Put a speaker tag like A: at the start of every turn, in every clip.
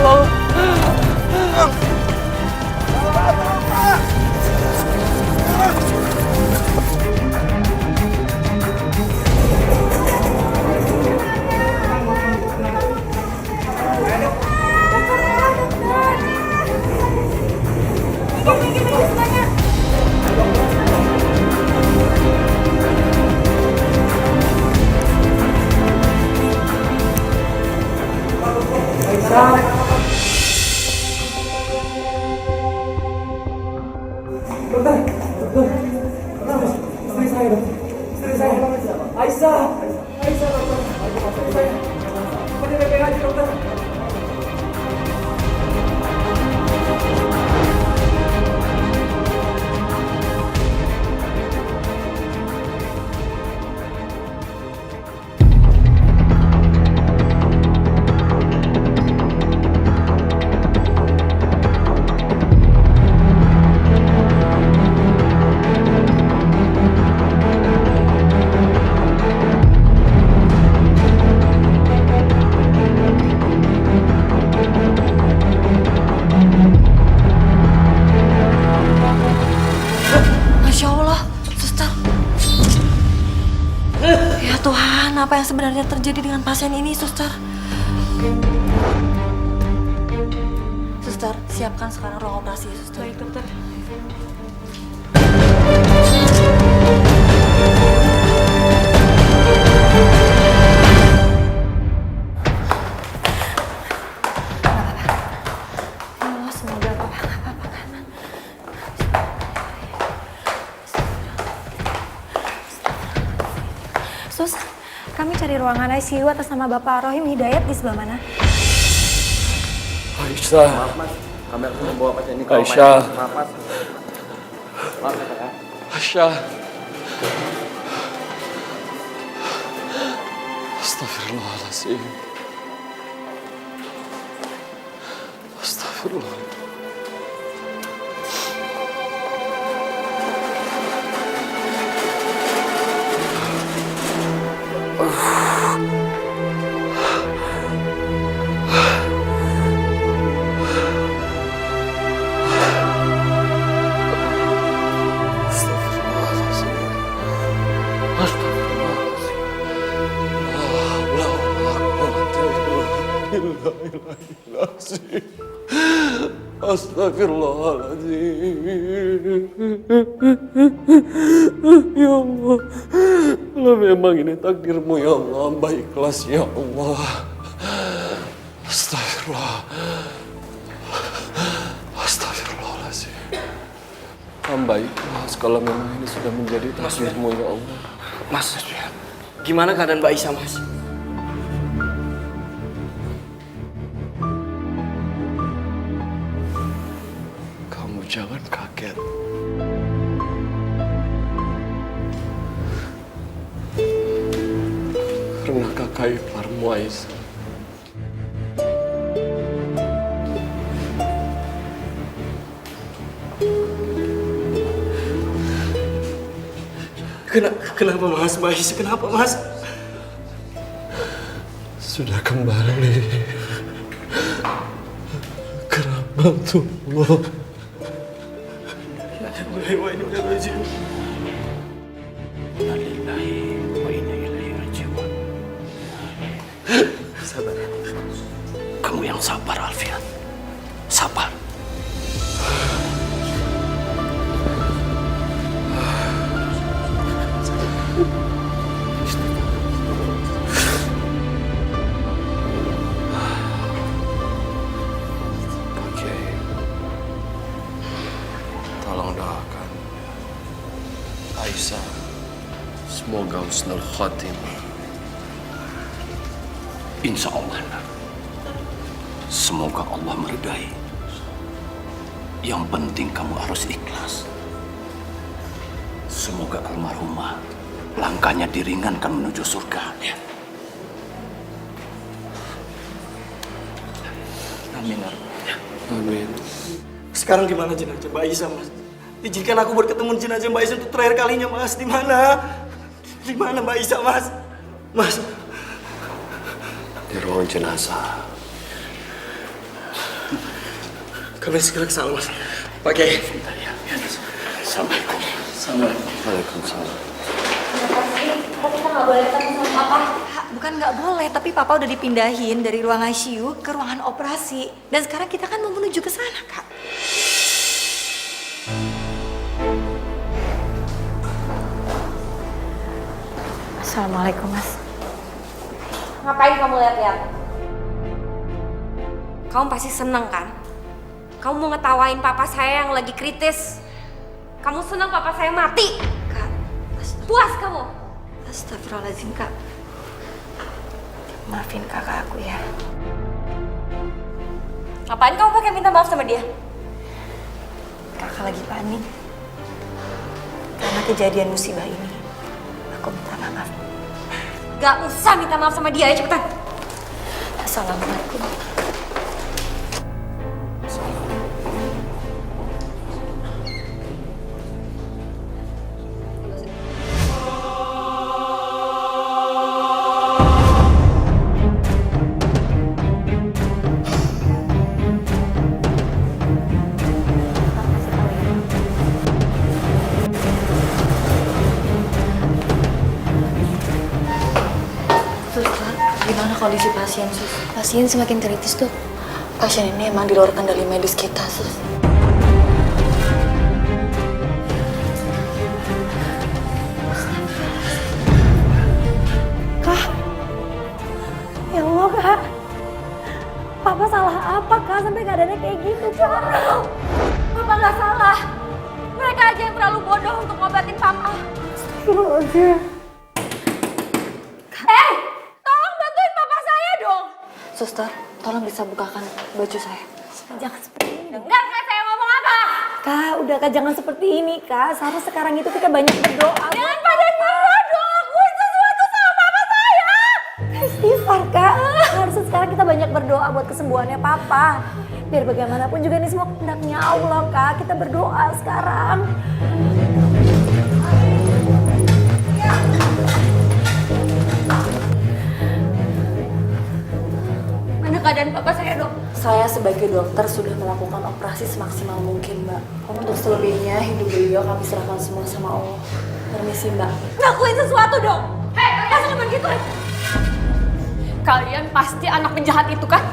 A: Astagfirullah.
B: Masya Allah, suster. Ya Tuhan, apa yang sebenarnya terjadi dengan pasien ini, suster? Suster, siapkan sekarang ruang operasi, suster. Baik, dokter. Oh, semoga apa-apa kan.
C: Sus, kami cari ruangan ICU atas nama Bapak Rohim Hidayat di sebelah mana?
A: Aisyah.
D: Maaf mas, kami harus membawa pasien ini ke
A: Aisyah.
D: Maaf mas. Maaf ya Pak ya.
A: Aisyah. Astagfirullahaladzim. Astagfirullah. Astagfirullahaladzim. Ya Allah, kalau memang ini takdirmu ya Allah, hamba ikhlas ya Allah. Astagfirullah. Astagfirullahaladzim. Hamba ikhlas kalau memang ini sudah menjadi takdirmu ya Allah.
D: Mas, gimana keadaan Mbak Aisyah mas?
A: Kamu jangan kaget. Karena kakak iparmu Aisyah
D: Kenapa mas? Mbak Aisyah kenapa mas?
A: sudah kembali ke rahmatullah.
D: Sabar. Kamu yang sabar Alfian. Sabar.
A: Tolong doakan Aisyah, semoga husnul khotimah.
D: Insya Allah. Semoga Allah meridai. Yang penting kamu harus ikhlas. Semoga almarhumah langkahnya diringankan menuju surga. Ya. Amin. Ya.
A: Amin.
E: Sekarang gimana jenazah Mbak Aisyah, Mas? Izinkan aku bertemu jenazah Mbak Aisyah untuk terakhir kalinya, Mas. Di mana? Di mana Mbak Aisyah, Mas? Mas.
A: Di ruang jenazah.
E: Kami segera ke sana, Mas. Pak Kiai.
D: Assalamualaikum.
A: Waalaikumsalam.
C: Kita nggak boleh ketemu sama papa.
B: Bukan nggak boleh, tapi papa udah dipindahin dari ruang ICU ke ruangan operasi. Dan sekarang kita kan mau menuju ke sana, Kak.
C: Assalamualaikum, Mas.
F: Ngapain kamu lihat-lihat? Kamu pasti seneng kan? Kamu mau ngetawain papa saya yang lagi kritis. Kamu seneng papa saya mati.
B: Kak,
F: Puas kamu?
B: astagfirullahaladzim, Kak.
C: Maafin kakak aku ya.
F: Ngapain kamu pakai minta maaf sama dia?
C: Kakak lagi panik. Karena kejadian musibah ini. Aku minta maaf.
F: Gak usah minta maaf sama dia ya, cepetan.
C: Assalamualaikum.
B: Suster, gimana kondisi pasien, Sus?
C: Pasien semakin kritis, Dok.
B: Pasien ini emang di luar kendali medis kita, Sus.
C: Kak. Ya Allah, Kak. Papa salah apa, Kak? Sampai keadaannya kayak gitu, Kak.
F: Papa gak salah. Mereka aja yang terlalu bodoh untuk ngobatin papa.
C: Astagfirullahaladzim.
F: Tolong bantuin papa saya dong.
B: Suster, tolong bisa bukakan baju saya.
C: Jangan seperti ini.
F: Dengar kan saya ngomong apa?
C: Kak, udah Kak, jangan seperti ini, Kak. Seharusnya sekarang itu kita banyak berdoa.
F: Jangan pada nyerah dong. Lakuin sesuatu sama papa saya.
C: Istighfar, Kak. Harusnya sekarang kita banyak berdoa buat kesembuhannya Papa. Biar bagaimanapun juga ini semua kehendaknya Allah, Kak. Kita berdoa sekarang.
F: Mana keadaan papa saya dong?
B: Saya sebagai dokter sudah melakukan operasi semaksimal mungkin, Mbak. Untuk selebihnya, hidup beliau kami serahkan semua sama Allah. Permisi, Mbak.
F: Lakuin sesuatu dong. Hei, kalian jangan begitu. Kalian pasti anak penjahat itu kan?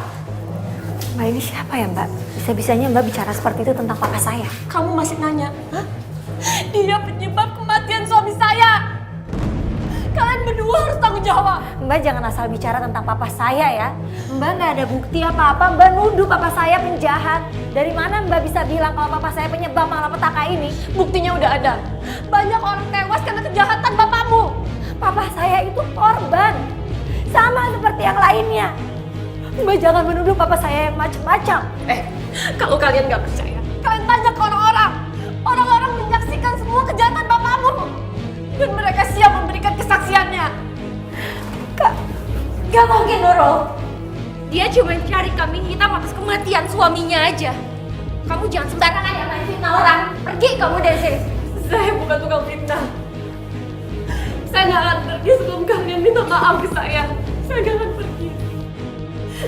C: Mbak, ini siapa ya, Mbak? Bisa-bisanya Mbak bicara seperti itu tentang papa saya.
F: Kamu masih nanya? Hah? Dia penyebab kematian suami saya. Kalian berdua harus tanggung jawab.
C: Mbak jangan asal bicara tentang papa saya ya. Mbak nggak ada bukti apa-apa. Mbak nuduh papa saya penjahat. Dari mana Mbak bisa bilang kalau papa saya penyebab malapetaka ini?
F: Buktinya udah ada. Banyak orang tewas karena kejahatan bapakmu.
C: Papa saya itu korban. Sama seperti yang lainnya. Mbak jangan menuduh papa saya yang macam-macam.
F: Kalau kalian nggak percaya, kalian tanya ke orang-orang. Orang-orang menyaksikan semua kejahatan bapakmu. Dan mereka siap memberikan kesaksiannya. Gak mungkin, Nurul. Dia cuma cari kambing hitam atas kematian suaminya aja. Kamu jangan sembarangan ya main fitnah orang. Pergi kamu dari sini. Saya bukan tukang fitnah. Saya gak akan pergi sebelum kalian minta maaf ke saya. Saya gak akan pergi.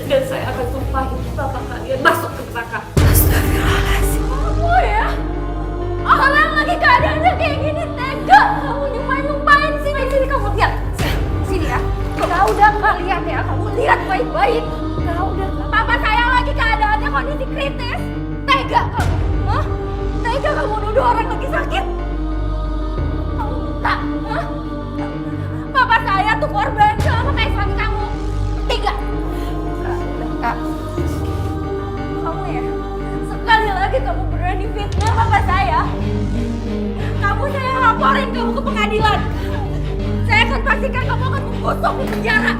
F: Dan saya akan sumpahin bapak kalian masuk ke neraka.
C: Astagfirullahaladzim.
F: Kamu ya? Orang lagi keadaannya kayak gini tega. Kamu nyumpain sini. Sini kamu lihat. Sini ya. Kau udah kalian ya. Kamu lihat baik-baik. Kau udah. Papa saya lagi keadaannya kondisi kritis. Tega kamu. Hah? Tega kamu nuduh orang lagi sakit. Kamu tak. Hah? Papa saya tuh korban sama kayak suami kamu. Tega. Kak. Kamu ya. Sekali lagi kamu berani fitnah papa saya. Kamu saya laporin kamu ke pengadilan. Saya akan pastikan kamu akan membusuk di penjara.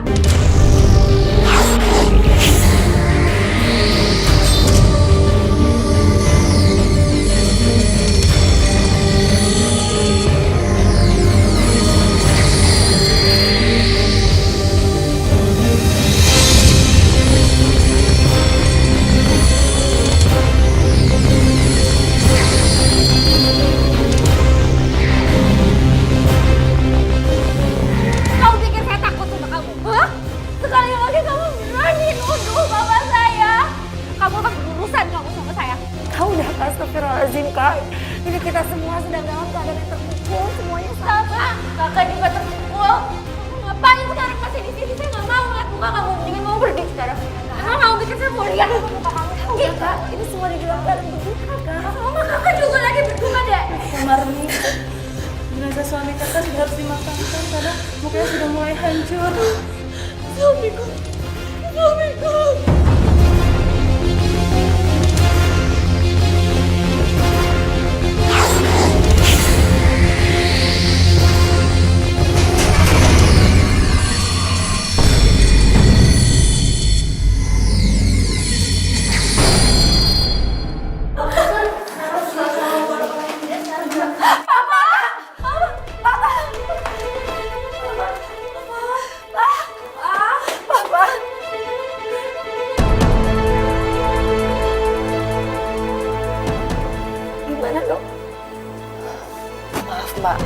F: Kau pikir saya takut sama kamu? Hah?
C: Kak. Ini kita semua sedang dalam keadaan yang terpukul, semuanya
F: Sama, kakak juga terpukul. Ngapain sekarang masih di sini? Saya nggak mau ngeliat muka kamu. Mendingan mau pergi sekarang. Kakak mau bikin saya mau lihat muka kamu.
C: Iya Kak, ini semua di dalam keadaan berduka Kak.
F: Mama kakak juga lagi berduka deh.
B: Marni, jenazah suami kakak sudah harus dimakamkan karena mukanya sudah mulai hancur.
F: Suamiku, suamiku.
C: Gimana dok?
B: Maaf Mbak,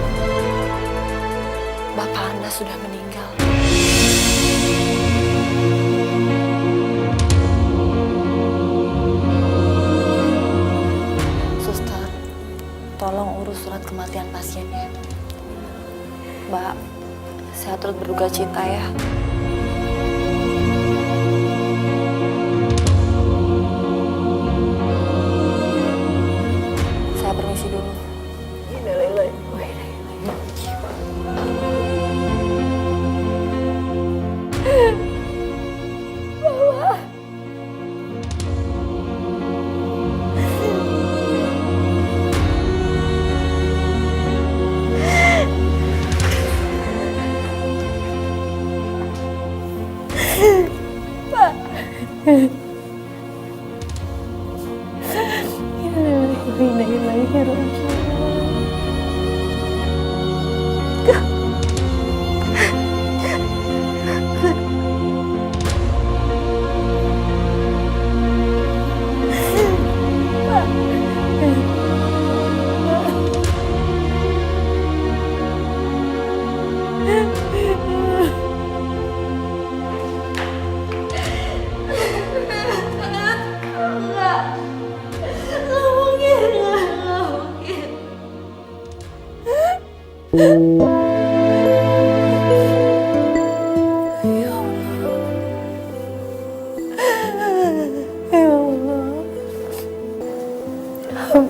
B: Bapak Anda sudah meninggal. Suster, tolong urus surat kematian pasiennya. Mbak, saya turut berduka cita ya. Saya permisi dulu.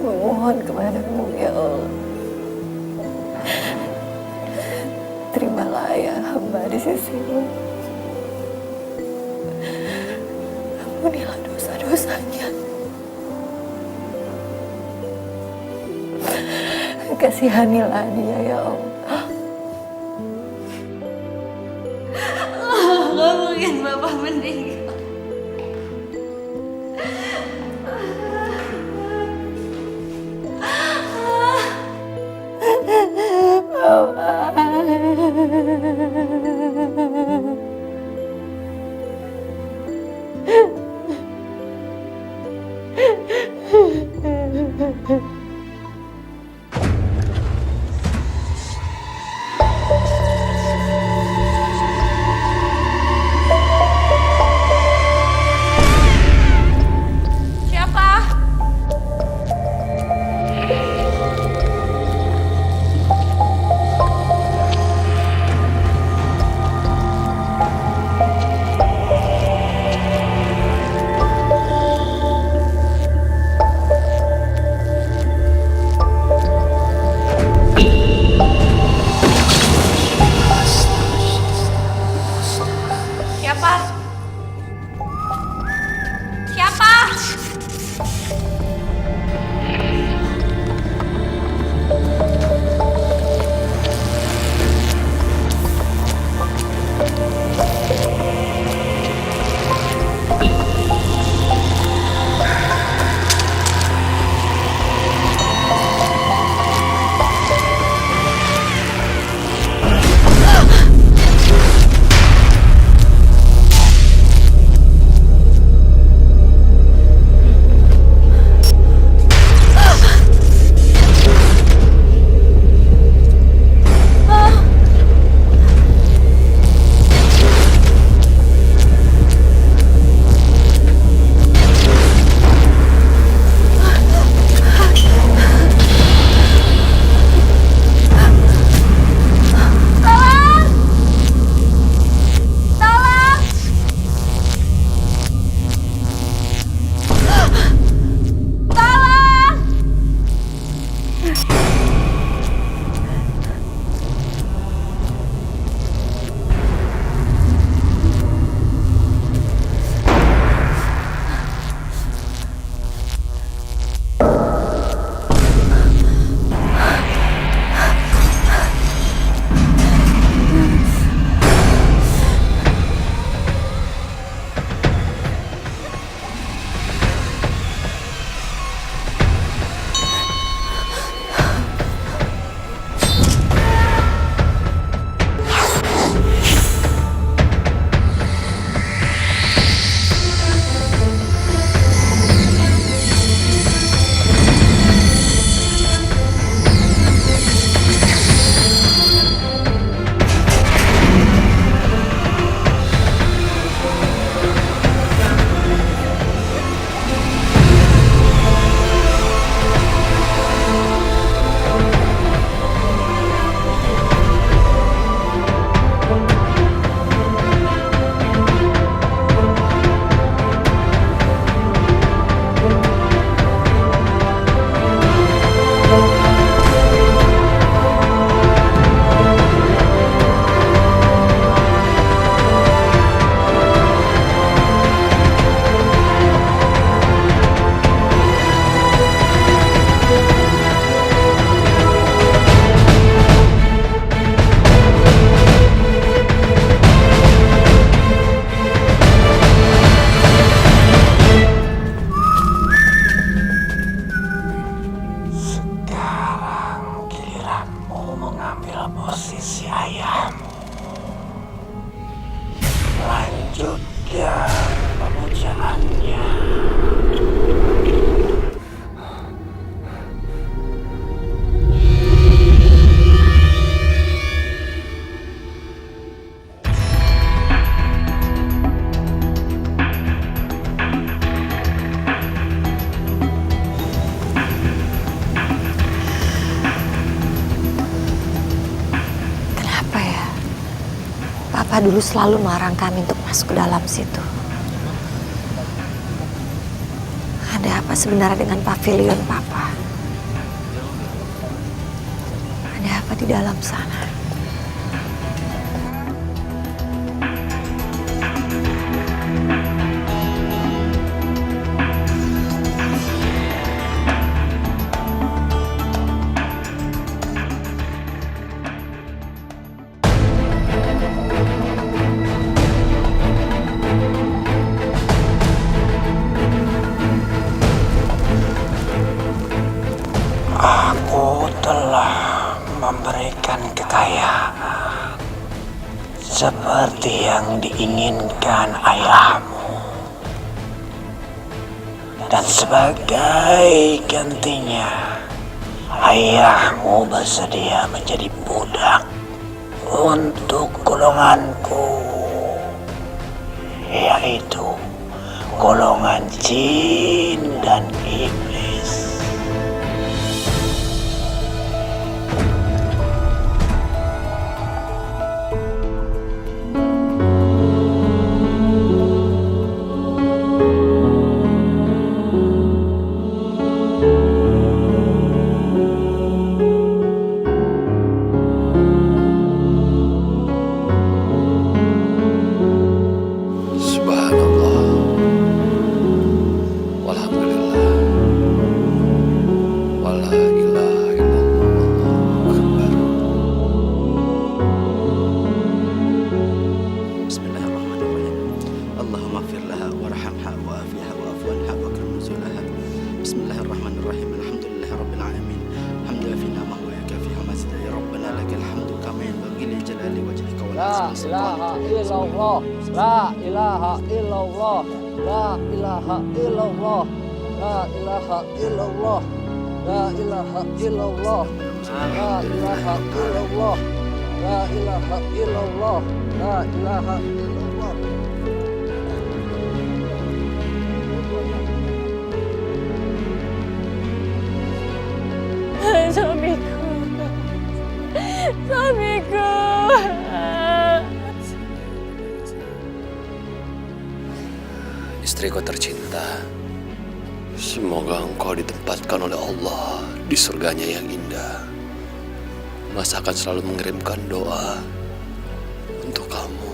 B: Mohon kepadamu ya Allah. Terimalah ayah hamba di sisimu. Ampunilah dosa-dosanya. Kasihanilah dia ya Allah.
F: Gak mungkin Bapak meninggal.
C: Papa dulu selalu melarang kami untuk masuk ke dalam situ. Ada apa sebenarnya dengan pavilion Papa? Ada apa di dalam sana?
G: Aku telah memberikan kekayaan seperti yang diinginkan ayahmu. Dan sebagai gantinya, ayahmu bersedia menjadi budak untuk golonganku, yaitu golongan jin dan iblis.
A: Subhanallah. Walhamdulillah. Wala ilaha illallah. Allahu akbar.
H: Bismillahirrahmanirrahim. Allahumma ighfir laha warhamha wa'afiha wa'fu anha wa akrim nuzulaha. Bismillahirrahmanirrahim. Alhamdulillahi rabbil alamin. Hamdan fi ni'amahu wa yakafiha mazida ya rabbana lakal hamdu kama yanbaghi li jalali wajhika wa azimi sultanik.
A: La ilaha illallah. La ilaha illallah. La ilaha illallah. La ilaha illallah. La ilaha illallah. La ilaha illallah. La ilaha illallah.
F: Suamiku.
A: Istriku tercinta, semoga engkau ditempatkan oleh Allah di surganya yang indah. Mas akan selalu mengirimkan doa untuk kamu.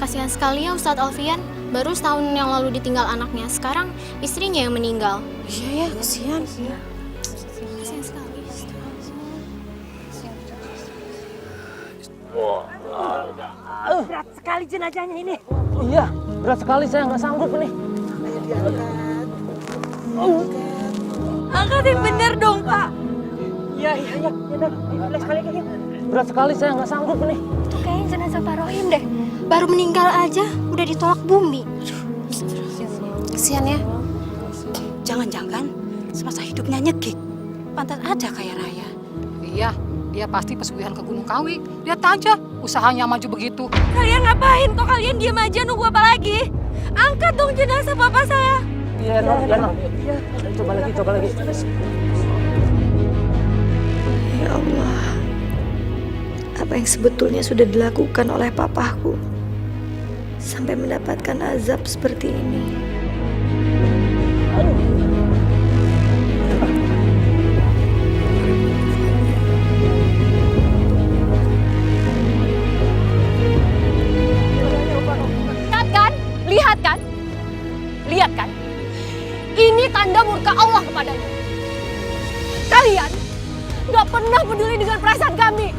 I: Kasihan sekali ya Ustadz Alfian. Baru setahun yang lalu ditinggal anaknya. Sekarang istrinya yang meninggal.
C: Iya ya, kasihan.
I: Kasihan sekali.
C: Berat sekali jenazahnya ini.
E: Iya, berat sekali, saya nggak sanggup nih.
F: Angkatin bener dong, Pak.
E: Iya, berat sekali, saya nggak sanggup nih.
I: Itu kayaknya jenazah Pak Rohim deh. Baru meninggal aja udah ditolak bumi.
C: Kasihan ya.
J: Jangan-jangan semasa hidupnya nyegik. Pantas aja kayak Raya.
F: Iya, dia pasti pesugihan ke Gunung Kawi. Lihat aja, usahanya maju begitu.
J: Kalian ngapain? Kok kalian diam aja nunggu apa lagi? Angkat dong jenazah papa saya.
E: Iya, Noh. Iya, coba lagi.
B: Ya Allah, apa yang sebetulnya sudah dilakukan oleh papaku sampai mendapatkan azab seperti ini?
F: Lihat kan? Ini tanda murka Allah kepadanya. Kalian gak pernah peduli dengan perasaan kami.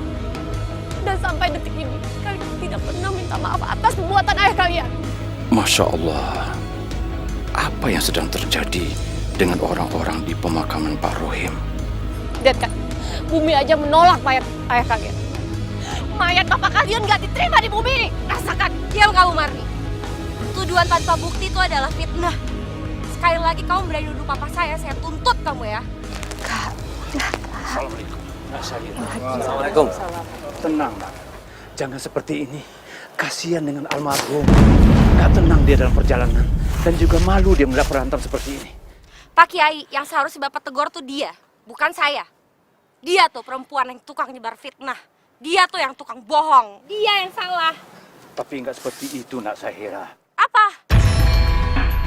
F: Dan sampai detik ini, kalian tidak pernah minta maaf atas perbuatan ayah kalian.
D: Masya Allah, apa yang sedang terjadi dengan orang-orang di pemakaman Pak Rohim?
F: Lihat kan, bumi aja menolak mayat ayah kalian. Mayat bapak kalian gak diterima di bumi ini. Rasakan.
J: Diam kamu, Marni. Tuduhan tanpa bukti itu adalah fitnah. Sekali lagi kamu berani nuduh papa saya tuntut kamu ya.
C: Kak,
A: Assalamualaikum.
G: Tenang, Nak. Jangan seperti ini. Kasihan dengan almarhum. Gak tenang dia dalam perjalanan. Dan juga malu dia melihat berantem seperti ini.
J: Pak Kiai, yang seharusnya bapak tegur tuh dia, bukan saya. Dia tuh perempuan yang tukang nyebar fitnah. Dia tuh yang tukang bohong. Dia yang salah.
G: Tapi nggak seperti itu, Nak Sahira.
J: Apa?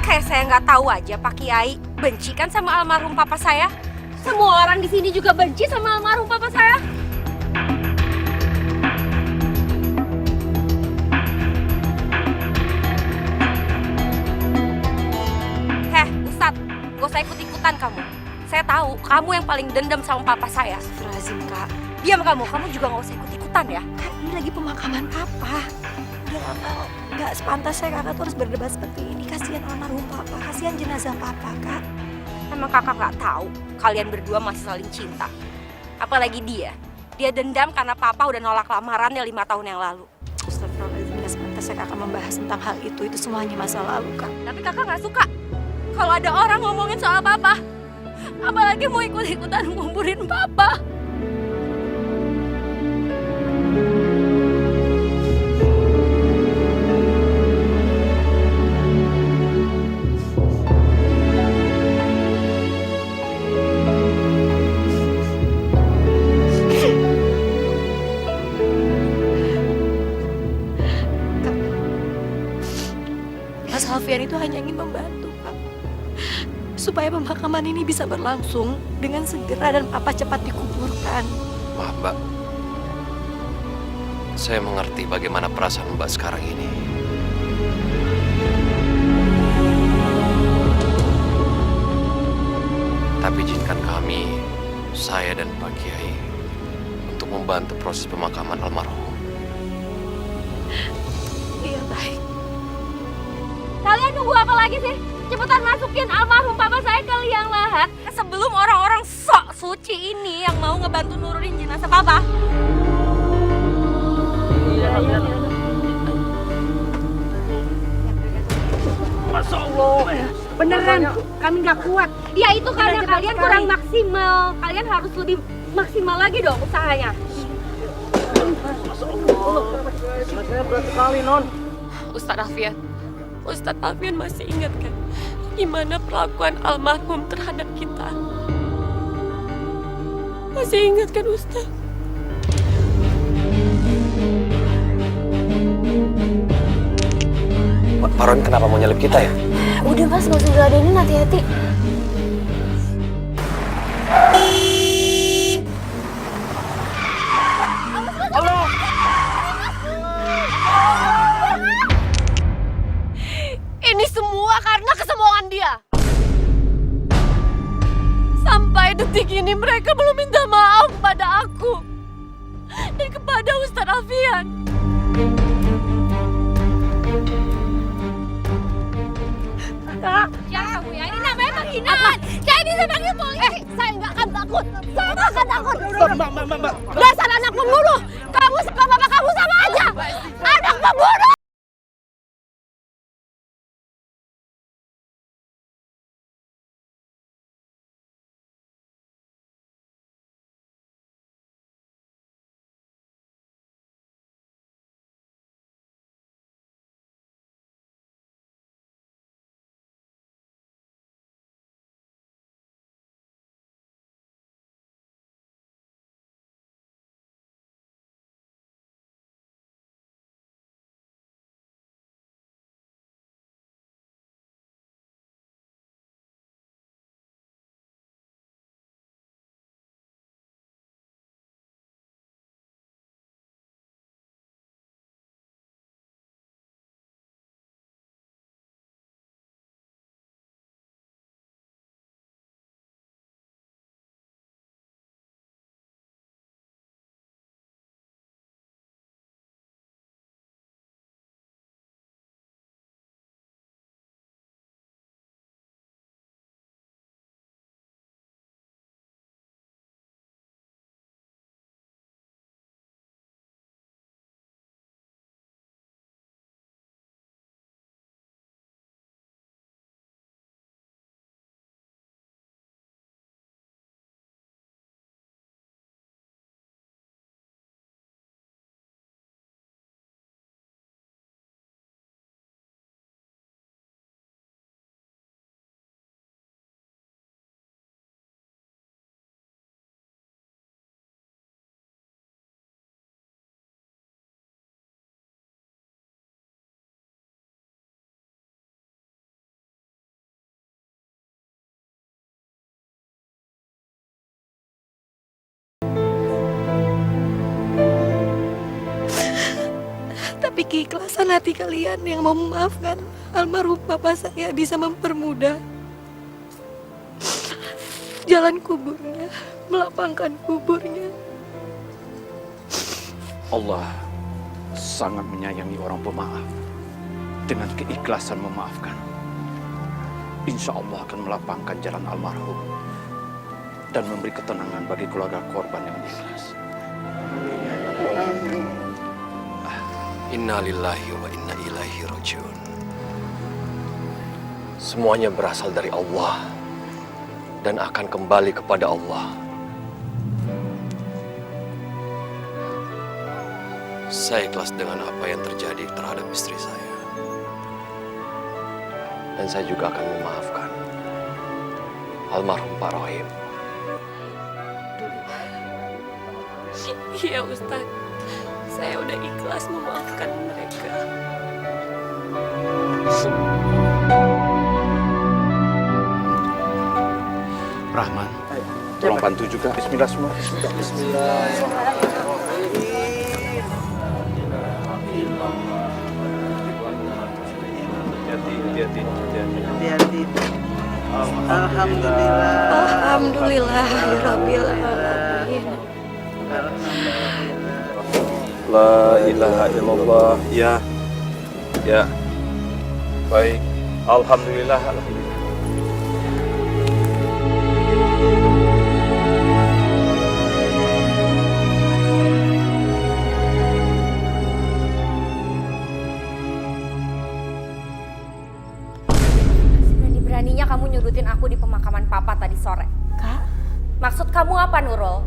J: Kayak saya nggak tahu aja Pak Kiai. Benci kan sama almarhum papa saya? Semua orang di sini juga benci sama almarhum papa saya. Heh, Ustadz, gak usah ikut-ikutan kamu. Saya tahu kamu yang paling dendam sama papa saya.
B: Astagfirullahaladzim, Kak.
J: Diam kamu juga gak usah ikut-ikutan ya.
B: Kan ini lagi pemakaman papa. Udah lama nggak sepantasnya kakak tuh harus berdebat seperti ini. Kasihan almarhum papa, kasihan jenazah papa, Kak.
J: Emang kakak nggak tahu kalian berdua masih saling cinta. Apalagi dia dendam karena papa udah nolak lamarannya 5 tahun yang lalu.
B: Astagfirullahaladzim, nggak sepantasnya kakak membahas tentang hal itu. Itu semuanya masa lalu, Kak.
J: Tapi kakak nggak suka kalau ada orang ngomongin soal papa. Apalagi mau ikut-ikutan nguburin papa.
B: Mas Alfian itu hanya ingin membantu, Kak. Supaya pemakaman ini bisa berlangsung dengan segera dan papa cepat dikuburkan.
A: Maaf, Mbak. Saya mengerti bagaimana perasaan Mbak sekarang ini. Tapi izinkan kami, saya dan Pak Kiai, untuk membantu proses pemakaman almarhum.
B: Iya, baik.
J: Kalian nunggu apa lagi sih? Cepetan masukin almarhum papa saya ke liang lahat sebelum orang-orang sok suci ini yang mau ngebantu nurunin jenazah papa.
G: Masya Allah.
J: Beneran, kami nggak kuat. Ya itu karena kalian kurang maksimal. Kalian harus lebih maksimal lagi dong usahanya.
F: Ustadz Alfian masih ingat kan gimana perlakuan almarhum terhadap kita? Masih ingat kan Ustadz?
A: Pak Ron kenapa mau nyelip kita ya?
I: Udah mas, gak usah diladenin, hati-hati.
F: Ini semua karena kesombongan dia. Sampai detik ini mereka belum minta maaf pada aku dan kepada Ustadz Alfian.
J: Kak, jangan kamu ya. Ini namanya penghinaan. Saya bisa panggil polisi. Saya nggak akan takut. Saya nggak akan takut.
G: Mbak.
J: Dasar anak pembunuh. Kamu sama bapak kamu sama aja. Anak pembunuh.
B: keikhlasan hati kalian yang mau memaafkan almarhum papa saya bisa mempermudah jalan kuburnya, melapangkan kuburnya.
D: Allah sangat menyayangi orang pemaaf. Dengan keikhlasan memaafkan, insya Allah akan melapangkan jalan almarhum dan memberi ketenangan bagi keluarga korban yang ikhlas.
A: Inna lillahi wa inna ilaihi rajiun. Semuanya berasal dari Allah dan akan kembali kepada Allah. Saya ikhlas dengan apa yang terjadi terhadap istri saya. Dan saya juga akan memaafkan almarhum Pak Rohim.
B: Iya Ustaz, saya udah ikhlas memaafkan mereka.
D: Rahman, tolong bantu juga. Bismillah semua.
H: Hati-hati. Alhamdulillah.
B: Alhamdulillah, Rabbil Alamin.
K: La ilaha illallah. Ya. Baik. Alhamdulillah.
J: Beraninya kamu nyudutin aku di pemakaman papa tadi sore.
C: Kak,
J: Maksud kamu apa, Nurul?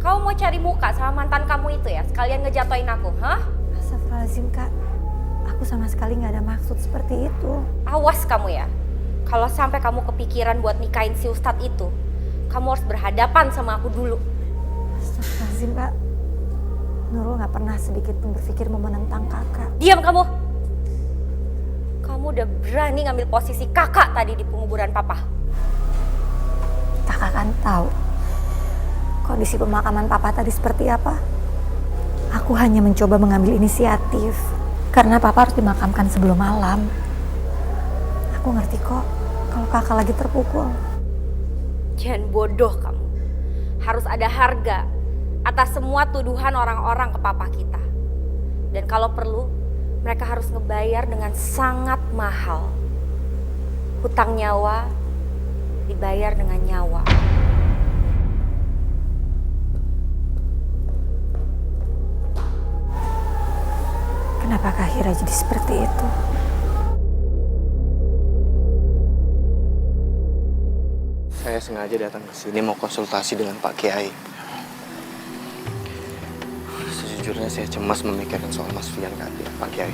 J: Kamu mau cari muka sama mantan kamu itu ya? Sekalian ngejatoin aku, hah?
C: astagfirullahaladzim Kak. Aku sama sekali nggak ada maksud seperti itu.
J: Awas kamu ya. Kalau sampai kamu kepikiran buat nikahin si Ustadz itu, kamu harus berhadapan sama aku dulu.
C: Astagfirullahaladzim Kak. Nurul nggak pernah sedikit pun berpikir mau menentang kakak.
J: Diam kamu. Kamu udah berani ngambil posisi kakak tadi di penguburan papa.
C: Kakak kan tahu kondisi pemakaman papa tadi seperti apa. Aku hanya mencoba mengambil inisiatif karena papa harus dimakamkan sebelum malam. Aku ngerti kok kalau kakak lagi terpukul.
J: Jangan bodoh kamu. Harus ada harga atas semua tuduhan orang-orang ke papa kita. Dan kalau perlu, mereka harus ngebayar dengan sangat mahal. Hutang nyawa dibayar dengan nyawa.
C: Kenapa Kak Hira jadi seperti itu?
E: Saya sengaja datang ke sini mau konsultasi dengan Pak Kiai. Sejujurnya saya cemas memikirkan soal Mas Fian, Pak Kiai.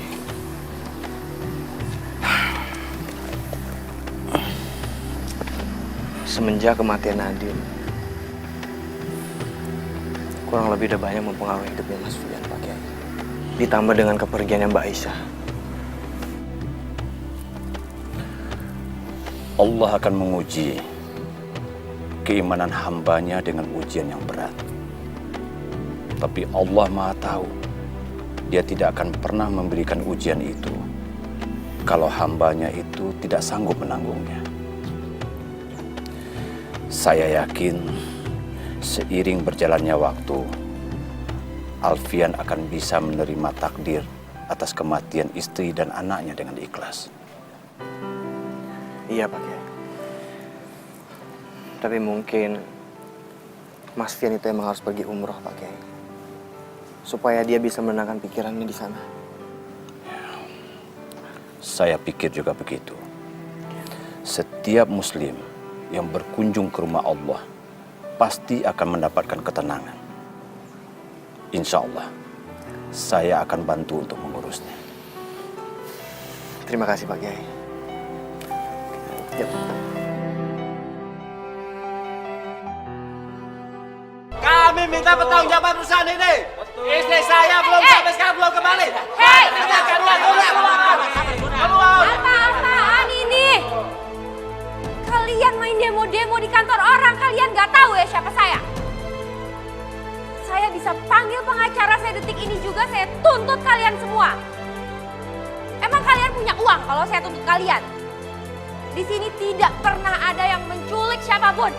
E: Semenjak kematian Nadine, kurang lebih udah banyak mempengaruhi hidupnya Mas Fian, Pak Kiai. Ditambah dengan kepergiannya Mbak Aisyah.
D: Allah akan menguji keimanan hambanya dengan ujian yang berat. Tapi Allah Maha Tahu, Dia tidak akan pernah memberikan ujian itu kalau hambanya itu tidak sanggup menanggungnya. Saya yakin seiring berjalannya waktu, Alfian akan bisa menerima takdir atas kematian istri dan anaknya dengan ikhlas.
E: Iya, Pak Kiai. Tapi mungkin Mas Fian itu emang harus pergi umroh, Pak Kiai. Supaya dia bisa menenangkan pikirannya di sana.
D: Saya pikir juga begitu. Setiap muslim yang berkunjung ke rumah Allah pasti akan mendapatkan ketenangan. Insya Allah, saya akan bantu untuk mengurusnya.
E: Terima kasih, Pak Kiai. Yap.
L: Kami minta pertanggungjawaban perusahaan ini. Istri saya belum sampai sekarang belum kembali.
J: Hei,
L: Keluar.
J: apa-apaan ini? Kalian main demo-demo di kantor orang, kalian nggak tahu ya siapa saya? Saya bisa panggil pengacara saya detik ini juga, saya tuntut kalian semua. punya uang kalau saya tuntut kalian. Di sini tidak pernah ada yang menculik siapapun.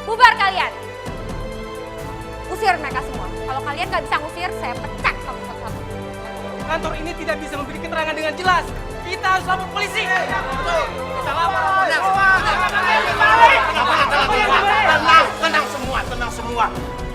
J: Bubar kalian. Usir mereka semua. Kalau kalian nggak bisa ngusir, saya pecat kamu satu-satu.
E: Kantor ini tidak bisa memberi keterangan dengan jelas. Kita harus lapor polisi. Kita lapor.
L: Tenang semua.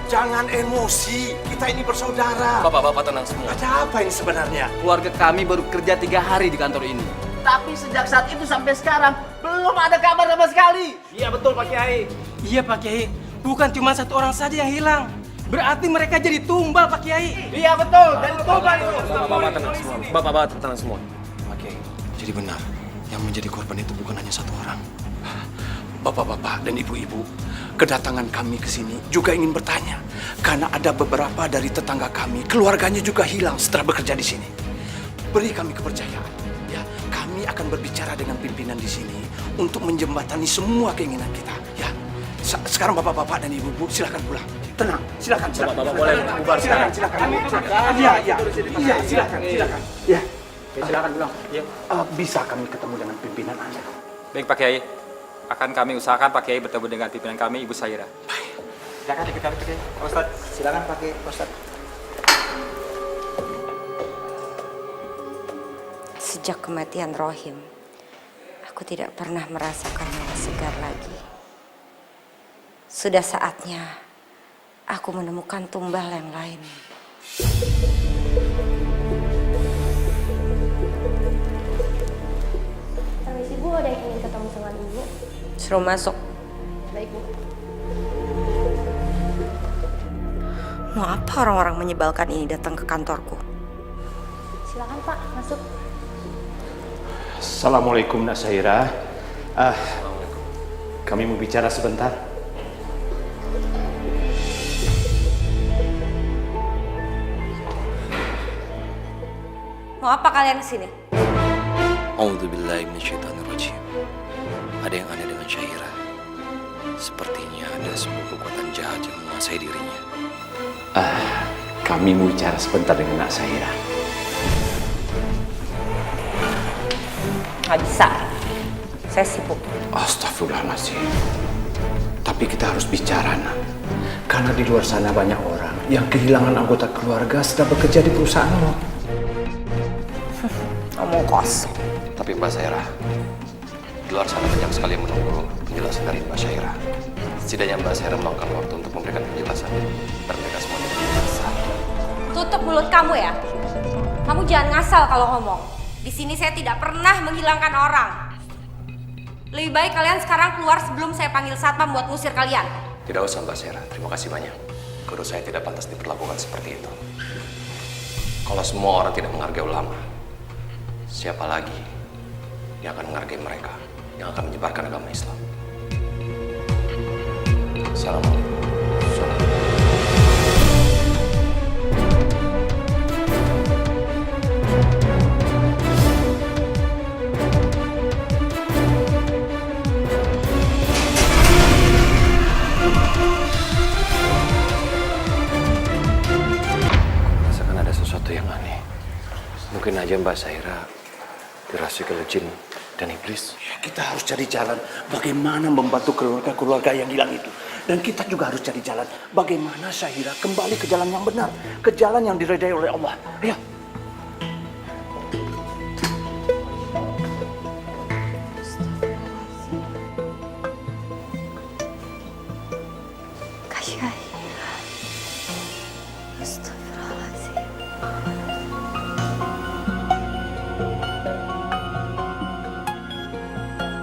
L: Jangan emosi. Kita ini bersaudara.
A: Bapak-bapak tenang semua.
L: Ada apa ini sebenarnya?
E: Keluarga kami baru kerja 3 hari di kantor ini. Tapi sejak saat itu sampai sekarang belum ada kabar sama sekali.
L: Iya betul Pak Kiai.
E: Iya Pak Kiai, bukan cuma 1 orang saja yang hilang. Berarti mereka jadi tumbal Pak Kiai.
L: Iya betul. Dan tumbal itu.
A: Bapak-bapak tenang semua. Bapak-bapak tenang semua. Oke, jadi benar. Yang menjadi korban itu bukan hanya 1 orang. Bapak-bapak dan ibu-ibu, kedatangan kami ke sini juga ingin bertanya. Karena ada beberapa dari tetangga kami, keluarganya juga hilang setelah bekerja di sini. Beri kami kepercayaan. Ya, kami akan berbicara dengan pimpinan di sini untuk menjembatani semua keinginan kita. Ya, sekarang bapak-bapak dan ibu-ibu silakan pulang.
L: Tenang, silakan.
A: Bapak-bapak boleh bubar sekarang.
L: Silakan. Iya, silakan.
G: Ya, silakan pulang. Ya. Bisa kami ketemu dengan pimpinan Anda?
K: Baik Pak Kiai, akan kami usahakan Pak Kiai bertemu dengan pimpinan kami, Ibu Saira.
L: Silakan ikut kami Pak Kiai. Pak Ustaz. Silakan Pak Kiai, Pak Ustaz.
J: Sejak kematian Rohim, aku tidak pernah merasakan nyawa segar lagi. Sudah saatnya aku menemukan tumbal yang lain.
I: Permisi Bu, ada yang ingin ketemu sama Ibu.
J: Suruh masuk.
I: Baik Bu.
J: Mau apa orang-orang menyebalkan ini datang ke kantorku?
I: Silakan Pak, masuk.
G: Assalamualaikum Nak Saira. Kami mau bicara sebentar.
J: Mau apa kalian kesini?
A: A'udzubillahi minasyaitonirrajim. Ada yang aneh dengan Syaira. Sepertinya ada sebuah kekuatan jahat yang menguasai dirinya.
G: Kami mau bicara sebentar dengan Nak Saira.
J: Nggak bisa. Saya sibuk.
G: Astagfirullahaladzim. Tapi kita harus bicara, Nak. Karena di luar sana banyak orang yang kehilangan anggota keluarga setelah bekerja di perusahaanmu.
J: Ngomong kosong.
A: Tapi Mbak Syaira, di luar sana banyak sekali yang menunggu penjelasan dari Mbak Syaira. Setidaknya Mbak Syaira meluangkan waktu untuk memberikan penjelasan. Dan mereka semua tidak menyesal.
J: Tutup mulut kamu ya. Kamu jangan ngasal kalau ngomong. Di sini saya tidak pernah menghilangkan orang. Lebih baik kalian sekarang keluar sebelum saya panggil satpam buat ngusir kalian.
A: Tidak usah Mbak Syaira, terima kasih banyak. Guru saya tidak pantas diperlakukan seperti itu. Kalau semua orang tidak menghargai ulama, siapa lagi yang akan menghargai mereka, yang akan menyebarkan agama Islam? Assalamualaikum. Rasakan ada sesuatu yang aneh. Mungkin aja Mbak Syaira dirasuki oleh jin dan iblis.
G: Kita harus cari jalan bagaimana membantu keluarga-keluarga yang hilang itu. Dan kita juga harus cari jalan bagaimana Syaira kembali ke jalan yang benar, ke jalan yang diridai oleh Allah. Ayo.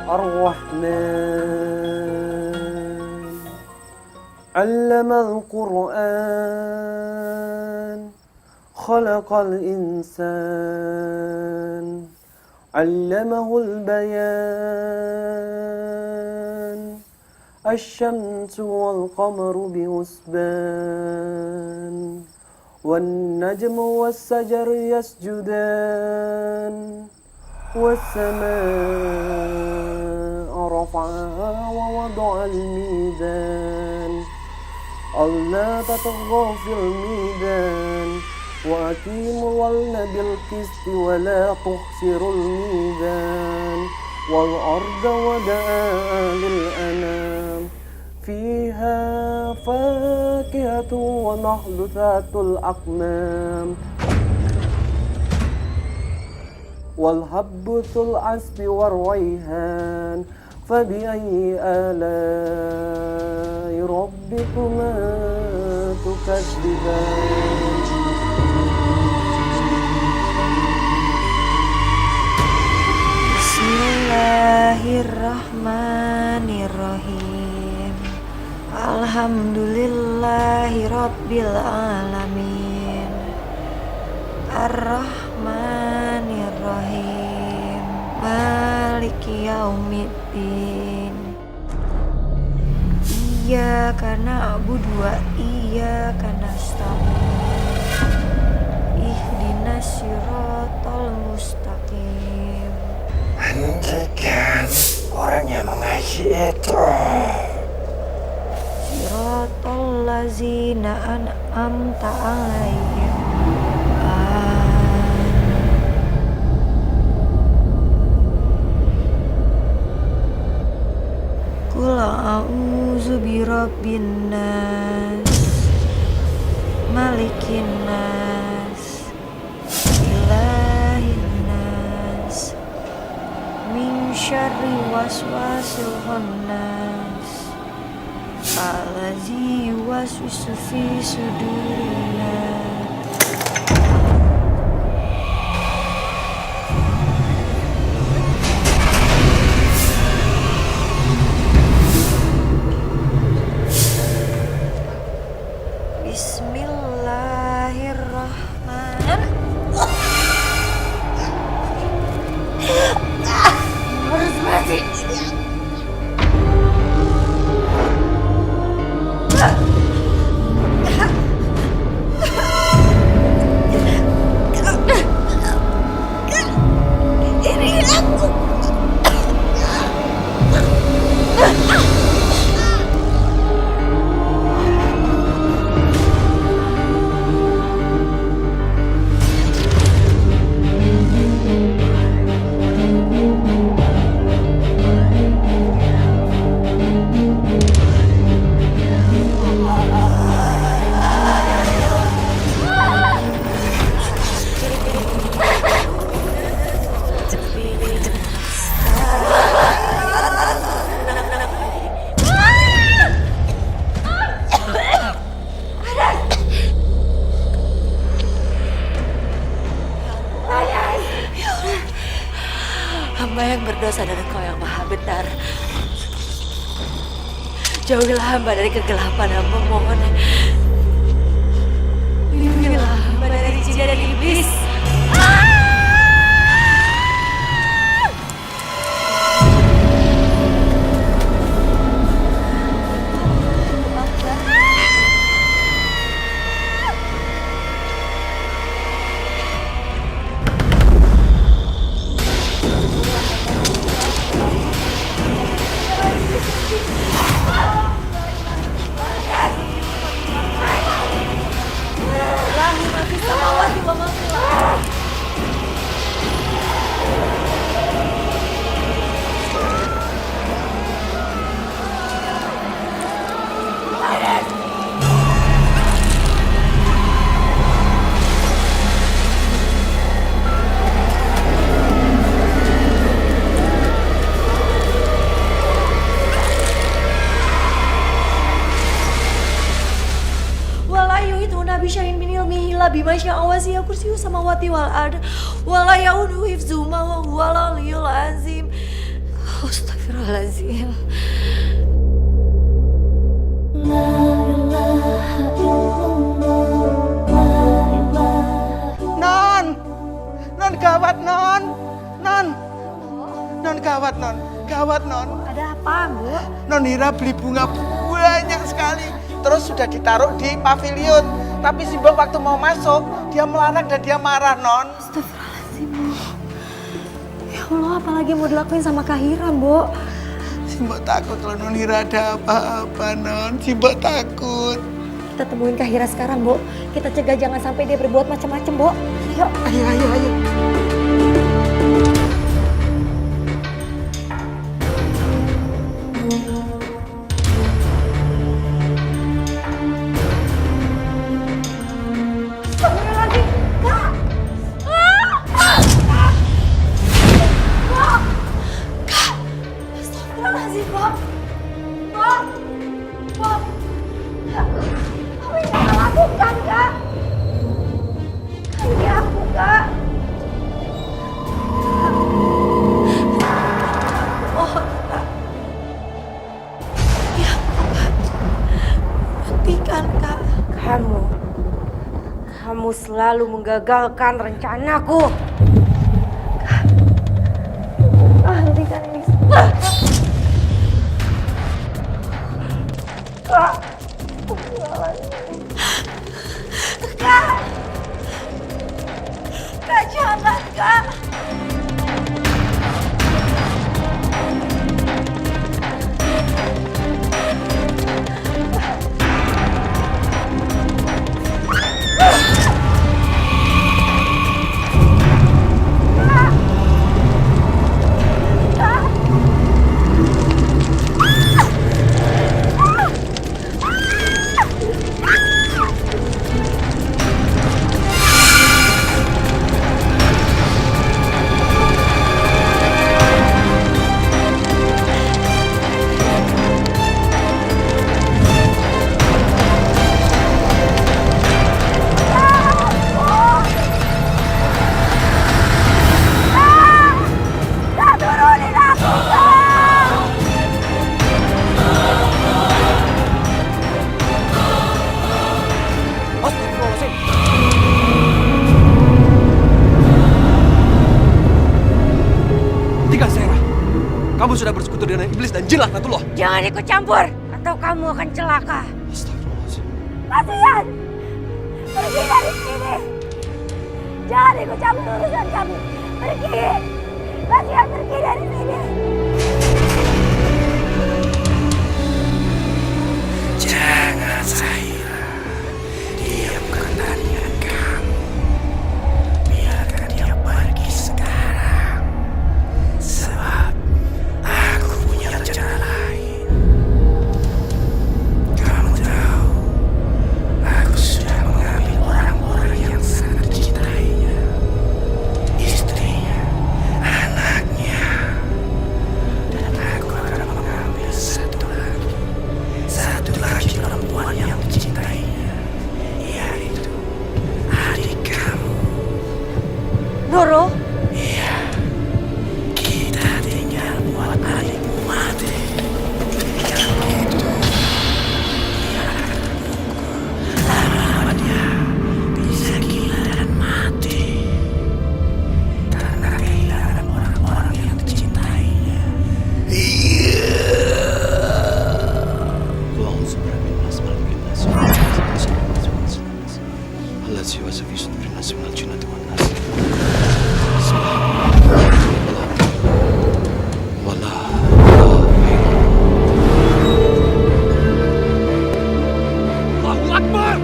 M: الرحمن علم القرآن خلق الإنسان علمه البيان الشمس والقمر بحسبان والنجم والشجر يسجدان والسماء رفعها ووضع الميزان ألا تطغوا في الميزان وأقيموا الوزن بالقسط ولا تخسروا الميزان والأرض وضعها للأنام فيها فاكهة ونخل ذات الأكمام والحب ذو العصف والريحان فبأي آلاء ربكما تكذبان
B: Bismillahirrahmanirrahim. Alhamdulillahi Rabbil Alamin. Ar-Rahmanirrahim. Maliki Yaumiddin. Iyyaka na'budu wa iyyaka nasta'in. Ihdinas siratal mustaqim.
N: Hentikan orang yang mengaji itu.
B: Siratal lazina an'amta alaihim. Qul a'udzu birabbin nas, malikin nas, ilahin nas, min syarri waswasil khannas, allazi yuwaswisu fi sudurin nas. Harus mati. Ini aku. Hamba yang berdosa dan Engkau yang maha benar. Jauhilah hamba dari kegelapan, hamba mohon. Lindungilah hamba dari jin dan iblis. Bimasya awasiya kursiyu samawati wal ard wala yaudu hifzuma wa huwal aliyul azim. Astagfirullahalazim.
O: Non gawat non gawat non.
B: Ada apa, Bu?
O: Non Hira beli bunga banyak sekali, terus sudah ditaruh di pavilion. Tapi si Mbok waktu mau masuk, dia melarang dan dia marah, Non.
B: Astagfirullahaladzim, Bu. Ya Allah, apalagi mau dilakuin sama Kak Hira, Bu?
O: Si Mbok takut kalau Non Hira ada apa-apa, Non. Si Mbok takut.
C: kita temuin Kahira sekarang, Bu. Kita cegah jangan sampai dia berbuat macam-macam, Bu. Yuk.
O: Ayo.
J: Kamu selalu menggagalkan rencanaku.
B: Hentikan ini semua. Kak. Kak, jangan, Kak.
P: Kamu sudah bersekutu dengan iblis dan jin laknatullah.
J: Jangan ikut campur, atau kamu akan celaka.
P: Astagfirullahaladzim.
B: Kasihan. Pergi dari sini. Jangan ikut campur urusan kamu. Pergi. Kasihan, pergi dari sini.
N: Jangan Zahira, diamkan niat kamu. Biarkan dia pergi sekarang. Sebab aku punya rencana lain. Kamu tahu, aku sudah mengambil orang-orang yang sangat dicintainya. Istrinya, anaknya. Dan aku akan mengambil satu lagi perempuan yang dicintainya, yaitu adik kamu.
J: Nurul?
N: Iya, kita tinggal buat adikmu mati. Karena itu, dia akan terpukul. Lama-lama dia bisa gila dan mati. Karena kehilangan orang-orang yang dicintainya.
P: Allahu Akbar.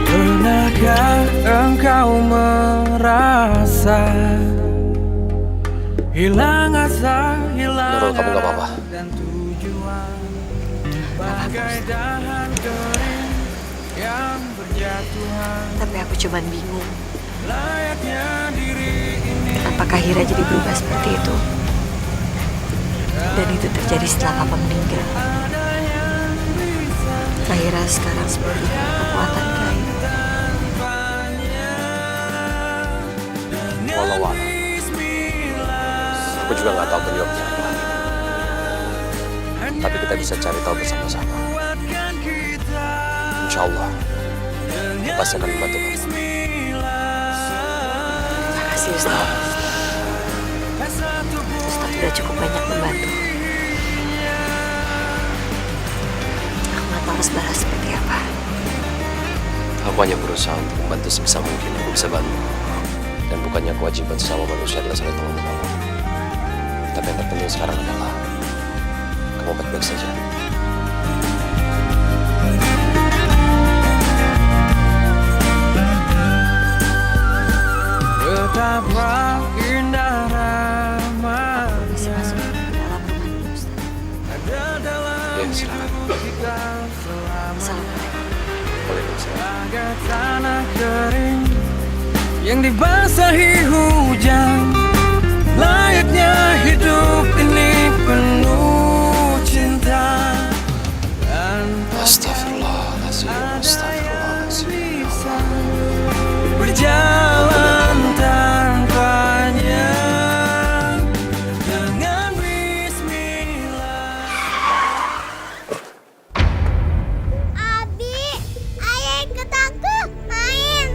M: Pernahkah engkau merasa hilang asa, hilang
A: Nurul, kamu gak apa-apa?
M: dan tujuan, bagai dahan kering yang berjatuhan.
B: Tapi aku cuman bingung.
M: Layaknya diri ini.
B: Apakah Hira jadi berubah seperti itu? Dan itu terjadi setelah Papa meninggal. Kahira sekarang seperti kekuatan gaib.
A: Walau aku juga nggak tahu penyebabnya apa. Tapi kita bisa cari tahu bersama-sama. Insya Allah, pasti akan membantu kamu.
B: kasih Ustaz. Ustaz udah cukup banyak membantu. Aku nggak tahu harus balas seperti apa.
A: Aku hanya berusaha untuk membantu sebisa mungkin aku bisa bantu. Dan bukannya kewajiban sesama manusia adalah saling tolong-menolong. Tapi yang terpenting sekarang adalah kamu baik-baik saja.
M: Betapa indah ramah
B: Bisa masuk ke dalam rumah ini, Ustaz.
M: ada dalam
A: Ya, silakan.
M: kita selama
B: Assalamualaikum.
A: Waalaikumsalam.
M: bagai tanah kering yang dibasahi hujan. Layaknya hidup ini penuh cinta dan
A: Astagfirullahaladzim, astagfirullahaladzim.
M: bisa berjalan tanpanya dengan bismillah.
F: Abi, ayah ikut aku main.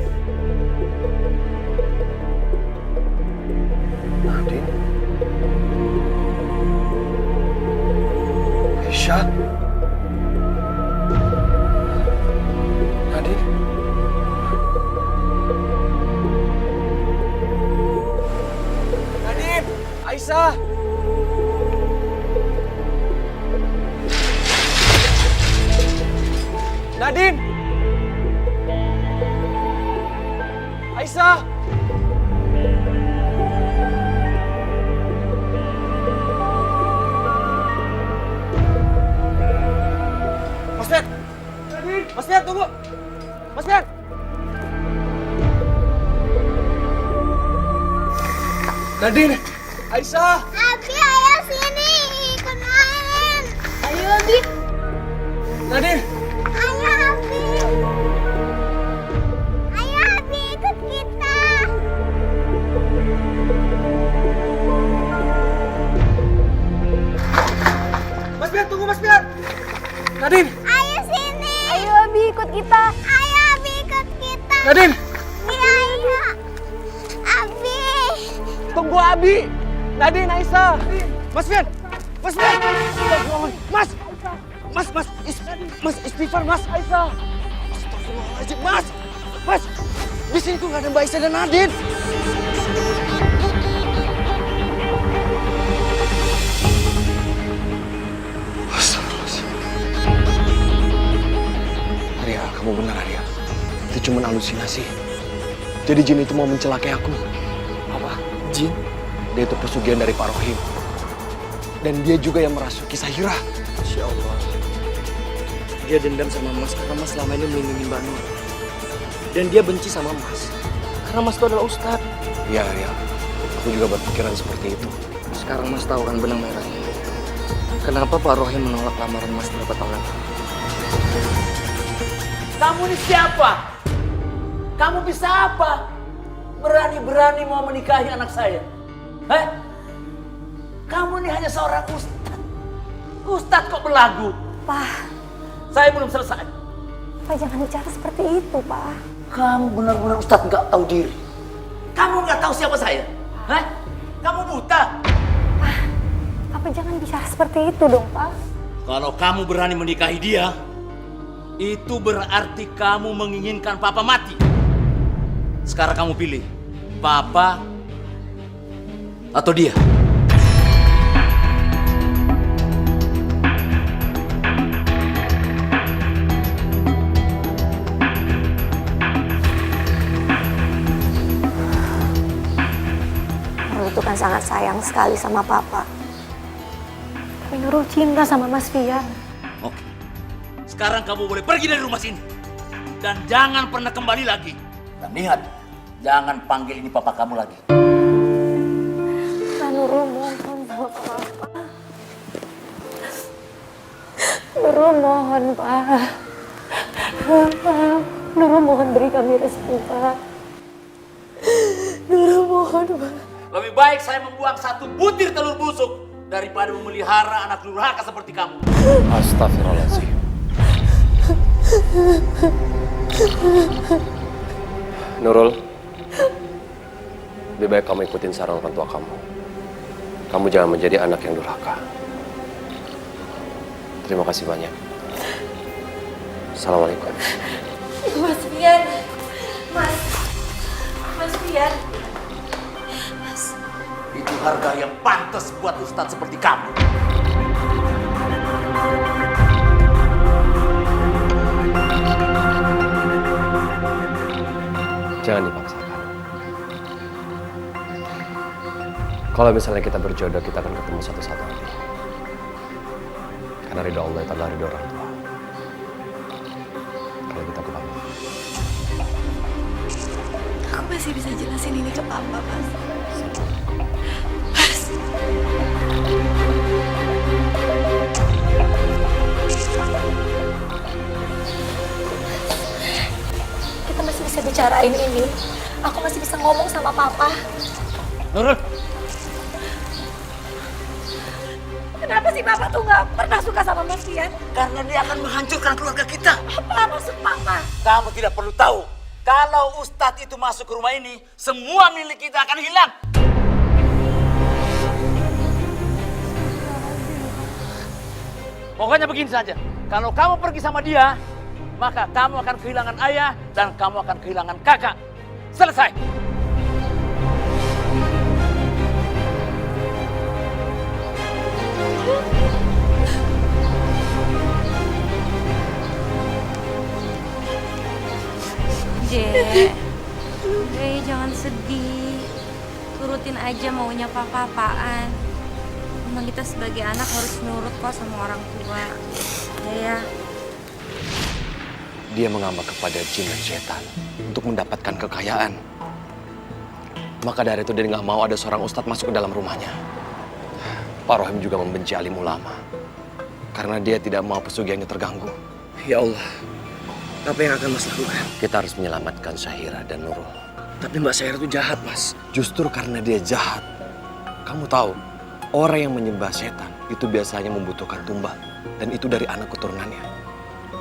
P: Nadine? Aisyah? Nadine? Nadine! Aisyah! Nadine! Aisyah! Mas Fian! Mas Fian, tunggu! Mas Fian! Nadine! Aisyah!
F: Abi, ayah sini ikut main. Ayo Abi.
P: Nadine!
F: Ayah Abi. Ayah Abi ikut kita.
P: Mas Fian, tunggu Mas Fian! Nadine!
F: Ayo sini. Ayo Abi ikut kita. Ayo Abi ikut kita.
P: Nadine!
F: Iya, ayo. Abi.
P: Tunggu Abi! Nadine, Aisyah! Mas Fian! Mas Fian! Mas! Mas istighfar, Mas Aisyah! Astagfirullahaladzim, Mas! Mas! Di sini tuh nggak ada Mbak Aisyah dan Nadine! Astagfirullahaladzim. Arya, kamu benar Arya. Itu cuma halusinasi. Jadi jin itu mau mencelakai aku. Apa? Jin? Dia itu pesugihan dari Pak Rohim. Dan dia juga yang merasuki Sahira.
E: Masya Allah. Dia dendam sama Mas karena Mas selama ini melindungi Mbak Nur. Dan dia benci sama Mas karena Mas itu adalah Ustadz.
P: Iya Arya, aku juga berpikiran seperti itu.
E: Sekarang Mas tahu kan benang merahnya. Kenapa Pak Rohim menolak lamaran Mas berapa tahun lalu?
G: Kamu ini siapa? Kamu bisa apa? Berani-berani mau menikahi anak saya? Hah? Kamu ini hanya seorang ustadz. Ustadz kok berlagu?
C: Pak,
G: Saya belum selesai.
C: Pak jangan bicara seperti itu, Pak.
G: Kamu benar-benar ustadz nggak tahu diri. Kamu nggak tahu siapa saya? Hah? Kamu buta?
C: Pak jangan bicara seperti itu dong, Pak.
G: Kalau kamu berani menikahi dia, itu berarti kamu menginginkan Papa mati. Sekarang kamu pilih, Papa atau dia.
C: Nurul itu kan sangat sayang sekali sama Papa. Tapi Nurul cinta sama Mas Fian.
G: Oke. Sekarang kamu boleh pergi dari rumah sini. Dan jangan pernah kembali lagi. Dan lihat, jangan panggil ini papa kamu lagi.
C: Pak Nurul mohon sama Papa. Nurul mohon, Pak. Nurul mohon beri kami restu, Pak. Nurul mohon, Pak.
G: Lebih baik saya membuang satu butir telur busuk daripada memelihara anak durhaka seperti kamu.
A: Astagfirullahaladzim. Nurul, lebih baik kamu ikutin saran orang tua kamu. Kamu jangan menjadi anak yang durhaka. Terima kasih banyak. Assalamualaikum.
F: Mas Fian. Mas Fian.
G: Itu harga yang pantas buat ustadz seperti kamu.
A: Jangan dipaksakan. Kalau misalnya kita berjodoh, kita akan ketemu satu-satu nanti. Karena ridho Allah itu adalah ridho orang tua. Kalau kita pamit.
B: Aku masih bisa jelasin ini ke Papa, Mas.
C: Kita masih bisa bicarain ini. Aku masih bisa ngomong sama Papa.
G: Nurul.
C: Kenapa sih Papa tuh nggak pernah suka sama Mas Fian?
G: Karena dia akan menghancurkan keluarga kita.
C: Apa maksud Papa?
G: Kamu tidak perlu tahu. Kalau ustadz itu masuk ke rumah ini, semua milik kita akan hilang. Pokoknya begini saja. Kalau kamu pergi sama dia, maka kamu akan kehilangan ayah dan kamu akan kehilangan kakak. Selesai.
J: Dek, udah ya jangan sedih. Turutin aja maunya papa apaan. Memang kita sebagai anak harus nurut kok sama orang tua. Ya.
P: Dia mengambang kepada jin dan setan untuk mendapatkan kekayaan. Maka dari itu dia nggak mau ada seorang ustadz masuk ke dalam rumahnya. Pak Rohim juga membenci alim ulama. Karena dia tidak mau pesugihannya terganggu.
E: Ya Allah, apa yang akan Mas lakukan?
A: Kita harus menyelamatkan Syahira dan Nurul.
E: Tapi Mbak Syahira itu jahat, Mas.
P: Justru karena dia jahat. Kamu tahu, orang yang menyembah setan itu biasanya membutuhkan tumbal. Dan itu dari anak keturunannya.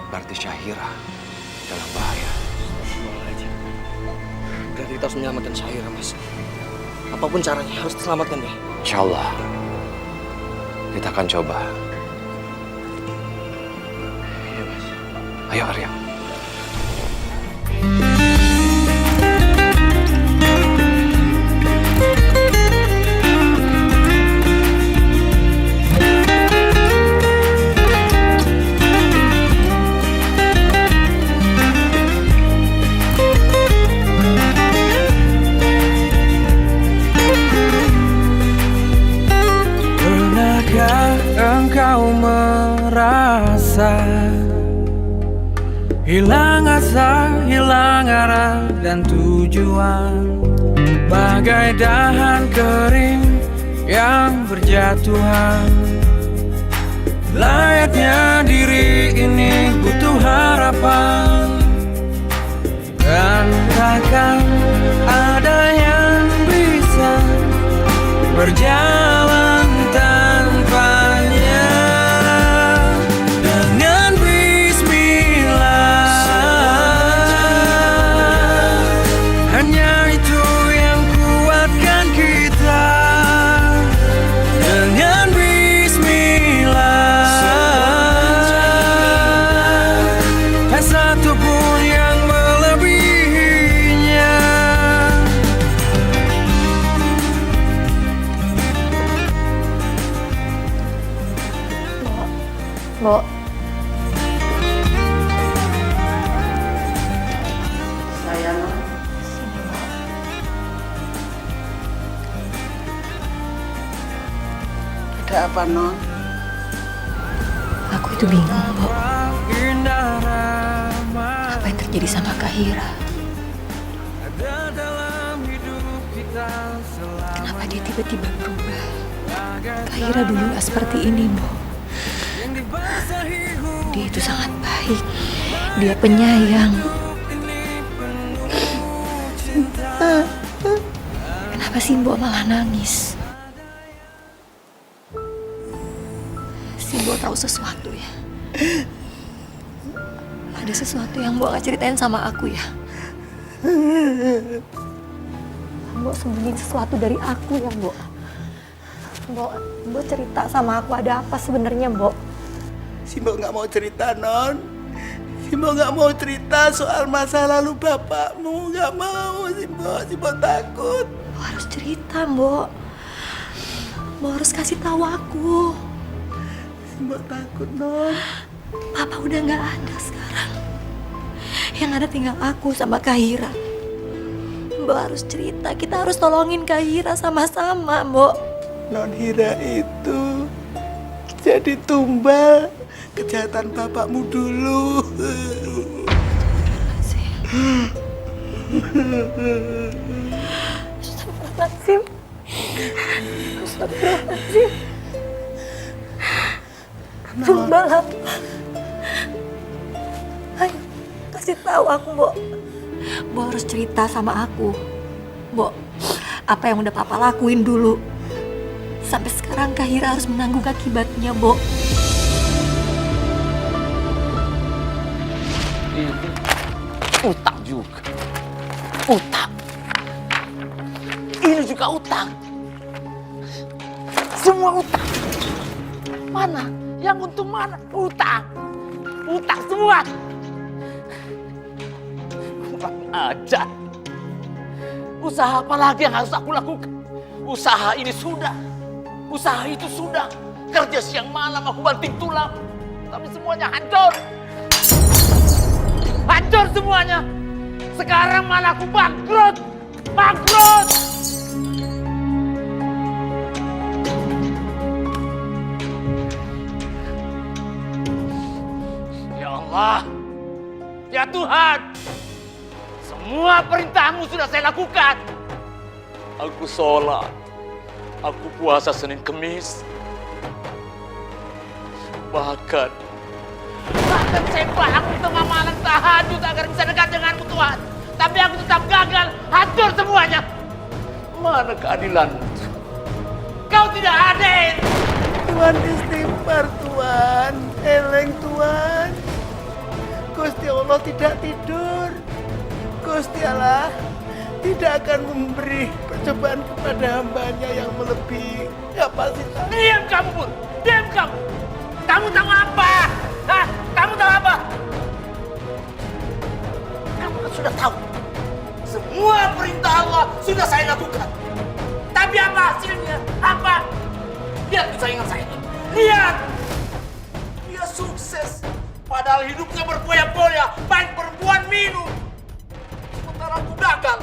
P: Berarti Syahira dalam bahaya.
E: Berarti kita harus menyelamatkan Syahira, Mas. Apapun caranya, harus diselamatkan dia.
A: Insya Allah, kita akan coba.
E: Iya, Mas.
P: Ayo Arya.
M: Pernahkah engkau merasa hilang asa, hilang arah dan tujuan, bagai dahan kering yang berjatuhan? Layaknya diri ini butuh harapan, dan takkan ada yang bisa berjalan tanpanya. Dengan bismillah, hanya itu yang kuatkan kita. Dengan bismillah, tak satu pun yang melebihinya.
C: Bo,
O: Sayang, ada apa, Non?
C: aku itu bingung, Bo. Apa yang terjadi sama Kahira? Kenapa dia tiba-tiba berubah? Kahira dulu gak seperti ini, Bo. Dia itu sangat baik. Dia penyayang. Kenapa sih Mbok malah nangis? Si Mbok tahu sesuatu ya? Ada sesuatu yang Mbok gak ceritain sama aku ya? Mbok sembunyiin sesuatu dari aku ya, Mbok. Mbok cerita sama aku ada apa sebenarnya, Mbok?
O: Si Mbok nggak mau cerita, Non. Si Mbok nggak mau cerita soal masa lalu bapakmu. Nggak mau, si Mbok takut.
B: Mbok harus cerita, Mbok. Mbok harus kasih tahu aku.
O: Si Mbok takut, Non.
B: Papa udah nggak ada sekarang. Yang ada tinggal aku sama Kahira. Mbok harus cerita, kita harus tolongin Kahira sama-sama, Mbok.
O: Non Hira itu jadi tumbal kejahatan bapakmu dulu.
C: Astagfirullahaladzim. Astagfirullahaladzim. Tumbal apa? Ayo, kasih tahu aku, Mbok.
B: Mbok harus cerita sama aku. Mbok, apa yang udah Papa lakuin dulu. Sampai sekarang Kahira harus menanggung akibatnya, Mbok.
G: Ini utang juga. Utang. Ini juga utang. Semua utang. Mana? Yang untung mana? Utang. Utang semua. Kurang ajar. Usaha apa lagi yang harus aku lakukan? Usaha ini sudah. Usaha itu sudah. Kerja siang malam aku banting tulang. Tapi semuanya hancur. Hancur semuanya. Sekarang malah aku bangkrut. Bangkrut. Ya Allah. Ya Tuhan. Semua perintahmu sudah saya lakukan. Aku sholat. Aku puasa Senin Kemis. Bahkan saya bangun tengah malam tahajud agar bisa dekat denganmu Tuhan. Tapi aku tetap gagal, hancur semuanya. Mana keadilanmu? Kau tidak adil.
O: Tuhan istighfar, Tuhan. Eleng, Tuhan. Gusti Allah tidak tidur. Gusti Allah tidak akan memberi percobaan kepada hambanya yang melebihi kapasitas.
G: Diam kamu, Bur. Diam kamu. Kamu tahu apa? Hah? Kamu tahu apa? Kamu kan sudah tahu. Semua perintah Allah sudah saya lakukan. Tapi apa hasilnya? Apa? Lihat saingan saya. Lihat. Dia sukses. Padahal hidupnya berpoya-poya. Baik perempuan minum. Sementara aku gagal.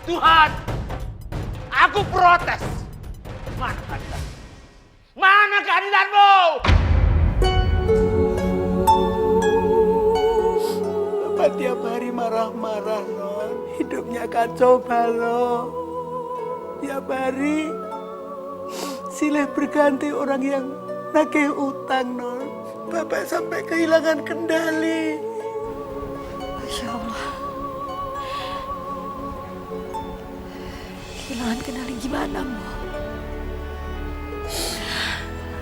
G: Tuhan, aku protes. Mana keadilan? Mana keadilanmu?
O: Bapak tiap hari marah-marah, Non. Hidupnya kacau balau. Tiap hari silih berganti orang yang nagih utang, Non. Bapak sampai kehilangan kendali.
B: Masya Allah. Kehilangan kendali gimana, Mbok?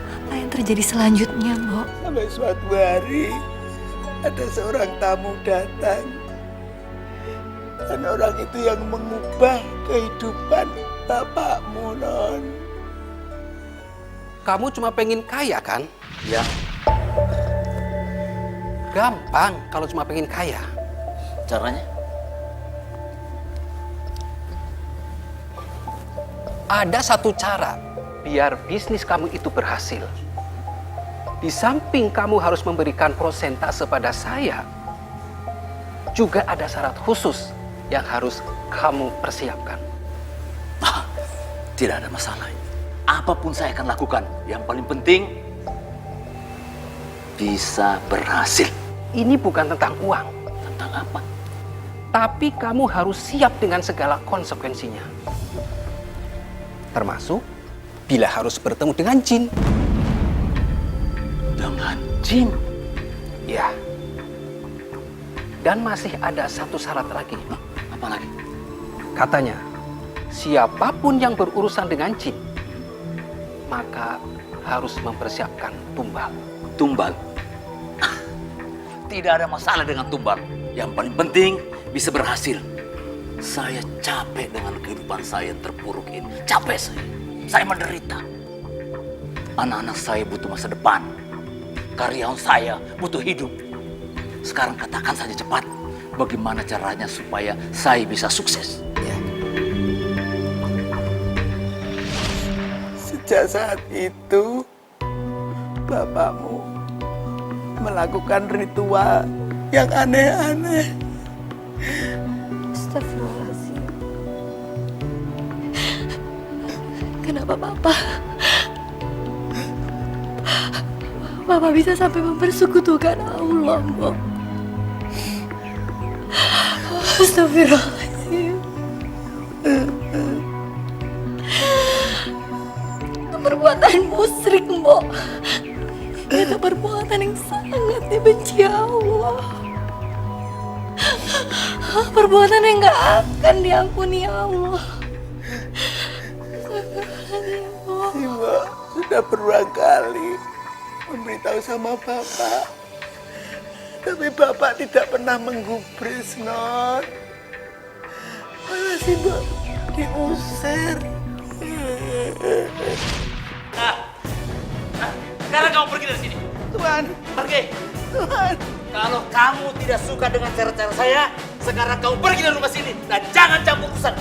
B: Apa yang terjadi selanjutnya, Mbok?
O: Sampai suatu hari ada seorang tamu datang. Dan orang itu yang mengubah kehidupan bapakmu, Non.
Q: Kamu cuma pengen kaya, kan?
G: Ya.
Q: Gampang kalau cuma pengen kaya.
G: Caranya?
Q: Ada satu cara biar bisnis kamu itu berhasil. Di samping kamu harus memberikan persentase pada saya, juga ada syarat khusus yang harus kamu persiapkan.
G: Tidak ada masalah. Apapun saya akan lakukan. Yang paling penting bisa berhasil.
Q: Ini bukan tentang uang.
G: Tentang apa?
Q: Tapi kamu harus siap dengan segala konsekuensinya. Termasuk bila harus bertemu dengan jin.
G: Dengan jin?
Q: Ya. Dan masih ada satu syarat lagi.
G: Apa lagi?
Q: Katanya, siapapun yang berurusan dengan jin, maka harus mempersiapkan tumbal.
G: Tumbal? Tidak ada masalah dengan tumbal. Yang paling penting bisa berhasil. Saya capek dengan kehidupan saya yang terpuruk ini. Capek saya. Saya menderita. Anak-anak saya butuh masa depan. Karyawan saya butuh hidup. Sekarang katakan saja cepat, bagaimana caranya supaya saya bisa sukses?
O: Sejak saat itu, bapakmu melakukan ritual yang aneh-aneh.
B: Astagfirullahaladzim. Kenapa Papa bisa sampai mempersekutukan Allah, Mbok? Astagfirullahaladzim. Itu perbuatan musyrik, Mbok. Itu perbuatan yang sangat dibenci Allah. Perbuatan yang gak akan diampuni Allah.
O: Ibu sudah berulang kali memberitahu sama Bapak. Tapi Bapak tidak pernah menggubris, Non. Malah si Mbak diusir.
G: Sekarang kamu pergi dari sini.
O: Tuan.
G: Pergi.
O: Tuan.
G: Kalau kamu tidak suka dengan cara-cara saya, sekarang kamu pergi dari rumah sini dan jangan campur urusan.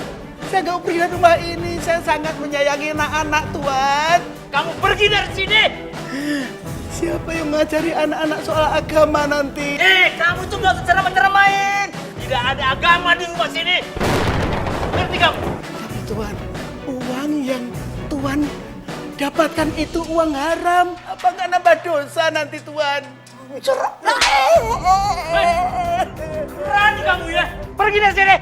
O: Saya nggak pergi dari rumah ini. Saya sangat menyayangi anak-anak, Tuan.
G: Kamu pergi dari sini.
O: Siapa yang mengajari anak-anak soal agama nanti?
G: Kamu tuh nggak usah ceramah-ceramahin. Tidak ada agama di rumah sini. Ngerti kamu?
O: Tapi Tuan, uang yang Tuan dapatkan itu uang haram. Apa nggak nambah dosa nanti, Tuan?
G: Berani kamu ya? Pergi dari sini.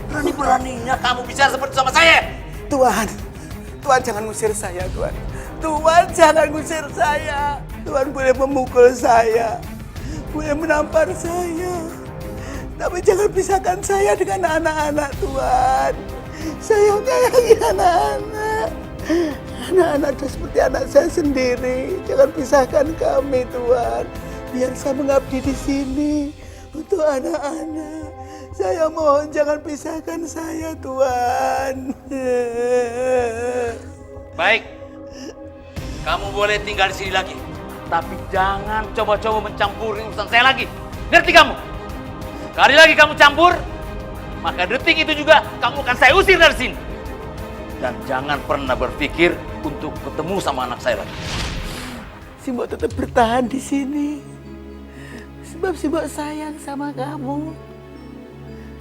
G: Berani-beraninya kamu bicara seperti sama saya.
O: Tuan jangan ngusir saya, Tuan. Tuan jangan ngusir saya. Tuan boleh memukul saya, boleh menampar saya, tapi jangan pisahkan saya dengan anak-anak, Tuan. Saya menyayangi anak-anak. Anak-anak itu seperti anak saya sendiri. Jangan pisahkan kami, Tuan. Biar saya mengabdi di sini untuk anak-anak. Saya mohon jangan pisahkan saya, Tuan.
G: Baik. Kamu boleh tinggal di sini lagi. Tapi jangan coba-coba mencampuri urusan saya lagi. Ngerti kamu? Kali lagi kamu campur, maka detik itu juga kamu akan saya usir dari sini. Dan jangan pernah berpikir untuk ketemu sama anak saya lagi.
O: Si Mbok tetap bertahan di sini. Sebab si Mbok sayang sama kamu.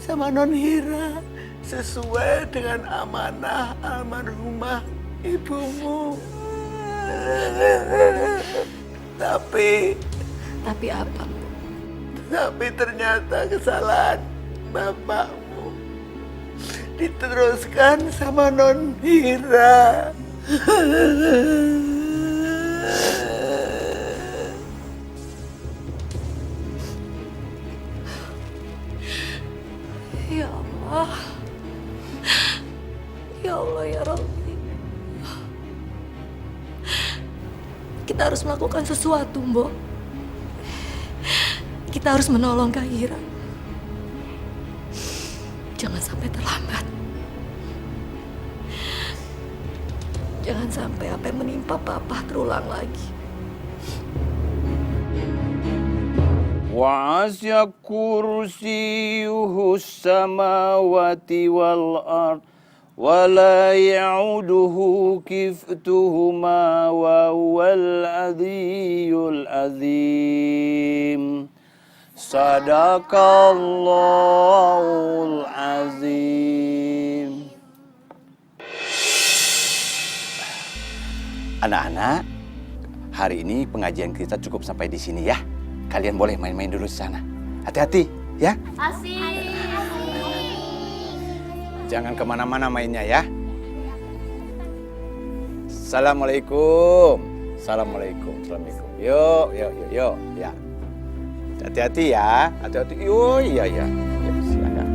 O: Sama Non Hira. Sesuai dengan amanah almarhumah ibumu. Tapi apa? Tapi ternyata kesalahan bapakmu diteruskan sama Non Hira.
B: Ya Allah. Ya Allah, ya Rabbi. Kita harus melakukan sesuatu, Mbok. Kita harus menolong Kahira. Jangan sampai terlambat. Jangan sampai apa yang menimpa Papa terulang lagi.
D: وَعَسْيَ كُرْسِيُّهُ السَّمَاوَاتِ وَالْأَرْضِ وَلَا يَعُودُهُ حِفْظُهُمَا وَهُوَ الْعَلِيُّ الْعَظِيمُ. Sadaqallahul azim. Anak-anak, hari ini pengajian kita cukup sampai di sini ya. Kalian boleh main-main dulu di sana. Hati-hati ya.
F: Asik.
D: Jangan kemana-mana mainnya ya. Assalamualaikum. Assalamualaikum. Assalamualaikum. Yuk. Ya. Hati-hati ya. Hati-hati. Yuk, iya. Ya, silakan.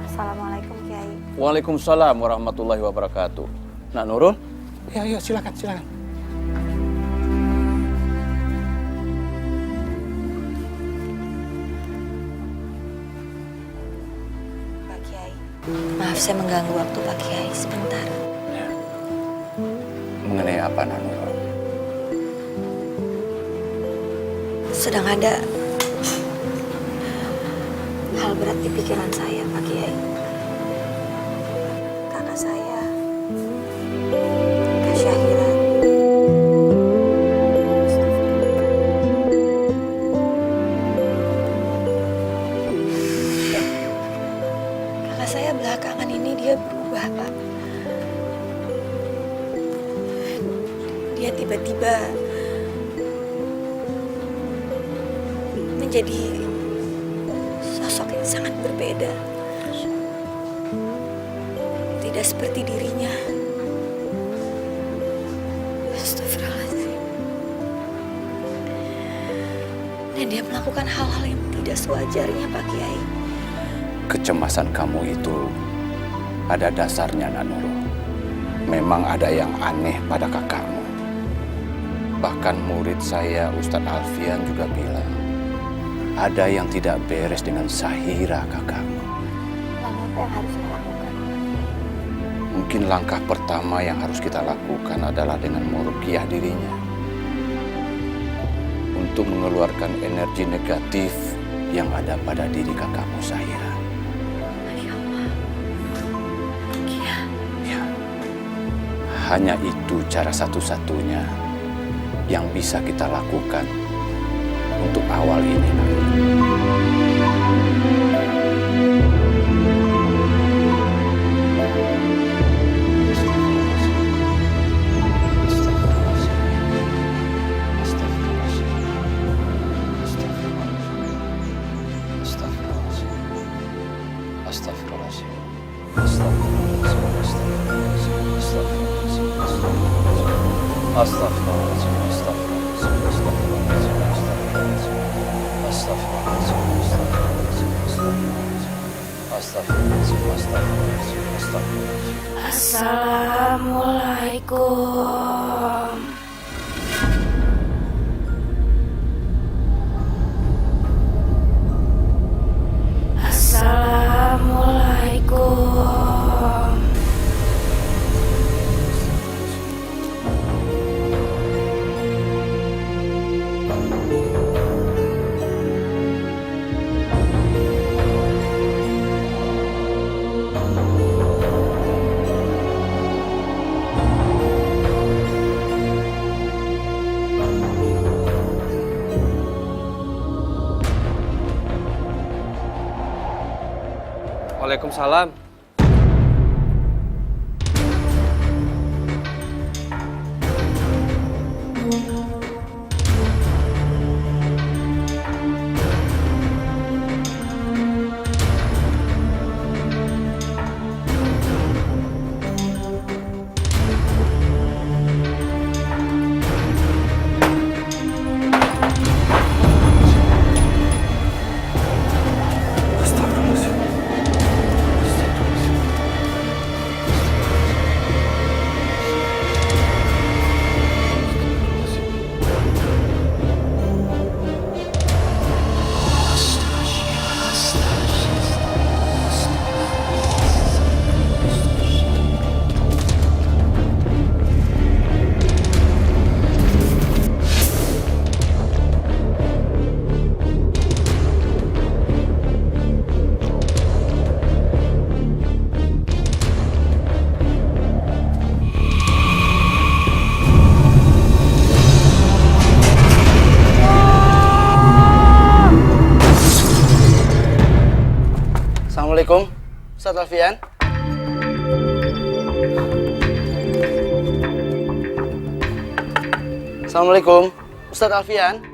C: Assalamualaikum, Kiai.
D: Waalaikumsalam warahmatullahi wabarakatuh. Nak Nurul? Ya, silakan.
C: Maaf saya mengganggu waktu Pak Kiai sebentar.
D: Mengenai apa, Nanuro?
C: Sedang ada hal berat di pikiran saya, Pak Kiai. Kakak saya, Kak Syahira. Kakak saya belakangan ini dia berubah, Pak. Dia tiba-tiba menjadi sosok yang sangat berbeda. Tidak seperti dirinya. Astagfirullahaladzim. Dan dia melakukan hal-hal yang tidak sewajarnya, Pak Kiai.
D: Kecemasan kamu itu ada dasarnya, Nanuro. Memang ada yang aneh pada kakakmu. Bahkan murid saya, Ustadz Alfian juga bilang, ada yang tidak beres dengan Syahira kakakmu.
C: Lalu apa yang harus saya lakukan?
D: Mungkin langkah pertama yang harus kita lakukan adalah dengan meruqyah dirinya. Untuk mengeluarkan energi negatif yang ada pada diri kakakmu Syahira.
C: Masya Allah. Iya.
D: Ya. Hanya itu cara satu-satunya yang bisa kita lakukan untuk awal ini.
F: Assalamualaikum. Assalamualaikum.
L: Waalaikumsalam.
O: Assalamualaikum, Ustadz Alfian. Assalamualaikum, Ustadz Alfian.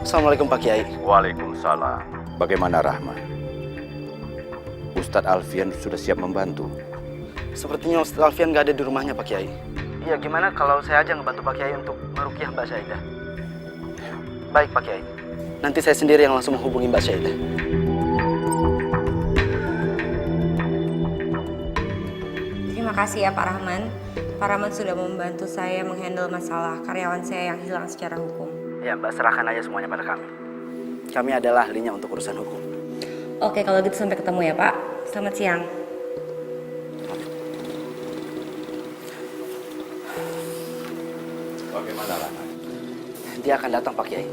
O: Assalamualaikum Pak Kiai.
D: Waalaikumsalam. Bagaimana Rahman? Ustadz Alfian sudah siap membantu.
O: Sepertinya Ustadz Alfian nggak ada di rumahnya Pak Kiai. Iya, gimana kalau saya aja ngebantu Pak Kiai untuk meruqyah Mbak Syaidah? Baik Pak Kiai. Nanti saya sendiri yang langsung menghubungi Mbak Syaidah.
J: Terima kasih ya Pak Rahman. Pak Rahman sudah membantu saya menghandle masalah karyawan saya yang hilang secara hukum.
H: Ya Mbak, serahkan aja semuanya pada kami. Kami adalah ahlinya untuk urusan hukum.
J: Oke, kalau gitu sampai ketemu ya Pak. Selamat siang.
D: Bagaimana Lana?
H: Dia akan datang Pak Kiai.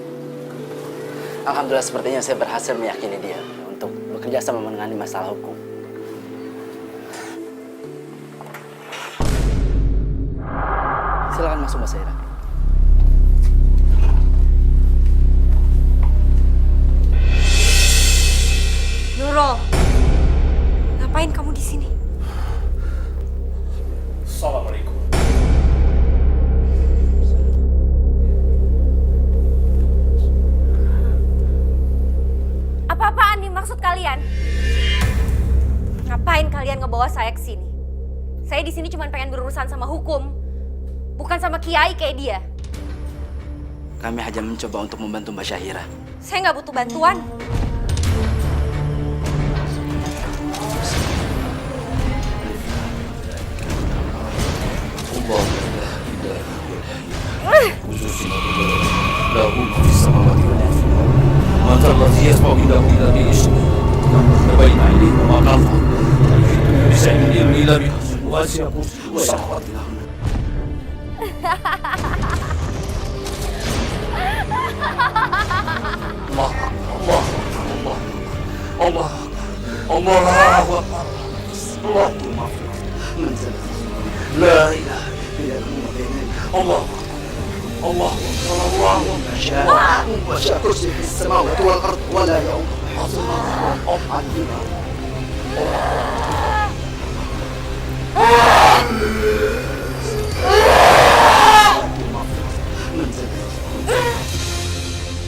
H: Alhamdulillah sepertinya saya berhasil meyakini dia untuk bekerja sama menangani masalah hukum. Silakan masuk Mbak Saira.
J: Nurul, ngapain kamu di sini?
D: Assalamualaikum.
J: Apa-apaan nih maksud kalian? Ngapain kalian ngebawa saya ke sini? Saya di sini cuma pengen berurusan sama hukum, bukan sama kiai kayak dia.
H: Kami hanya mencoba untuk membantu Mbak Syahira.
J: Saya nggak butuh bantuan.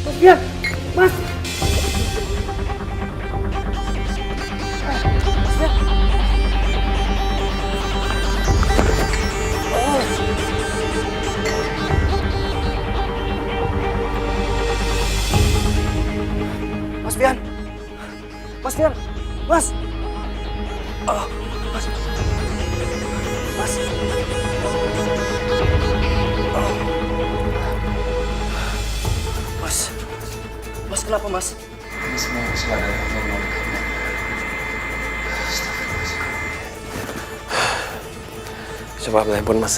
O: Sofian, Mas. Mas Fian. Mas Fian. Mas. Oh, Mas. Mas. Oh. Mas. Mas kenapa, Mas?
P: Ini semua kesalahan Allah. Coba ambil handphone Mas.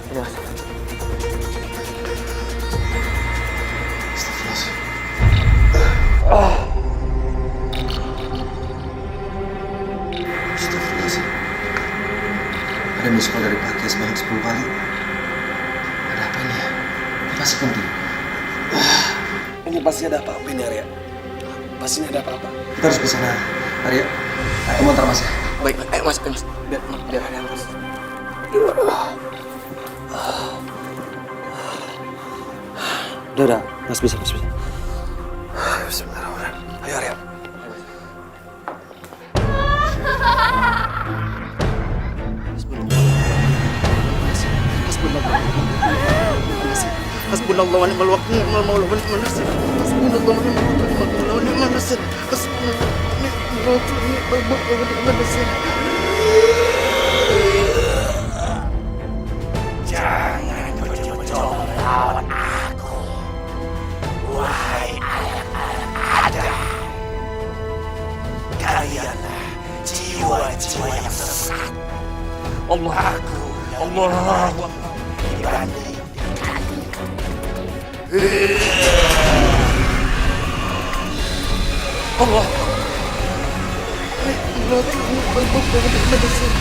O: Ini Mas.
P: Ada miss call dari Pak Kiai sebanyak 10 kali. Ada apa ini ya? Ini pasti penting. Ini pasti ada apa-apa ini Arya. Pasti ini ada apa-apa. Kita harus ke sana. Arya, kamu antar Mas ya.
O: Baik, ayo Mas. Biar ada Mas. Udah, Mas bisa. Bismillahirrahmanirrahim. Ayo Arya. Hasbunallah wa ni'mal wakil, ni'mal maula wa ni'mal nasir. Hasbunallah wa ni'mal wakil, ni'mal maula wa ni'mal nasir. Hasbunallah wa ni'mal wakil, ni'mal maula wa ni'mal nasir.
N: Jangan coba-coba melawan aku, wahai anak-anak Adam. Kalianlah jiwa-jiwa yang sesat. Allahu dibanding
O: Allah. Ni'mal wakil, ni'mal maula wa ni'mal nasir.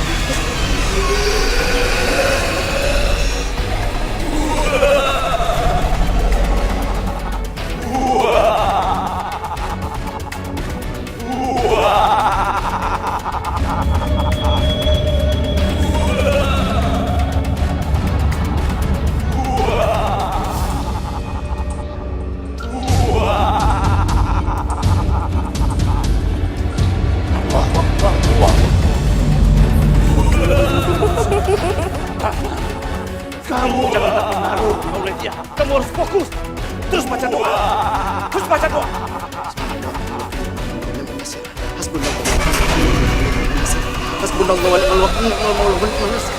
N: Kamu jangan terpengaruh oleh dia. Kamu harus fokus. Terus baca doa.
O: Hasbunallah wa ni'mal wakil, ni'mal maula wa ni'mal nasir.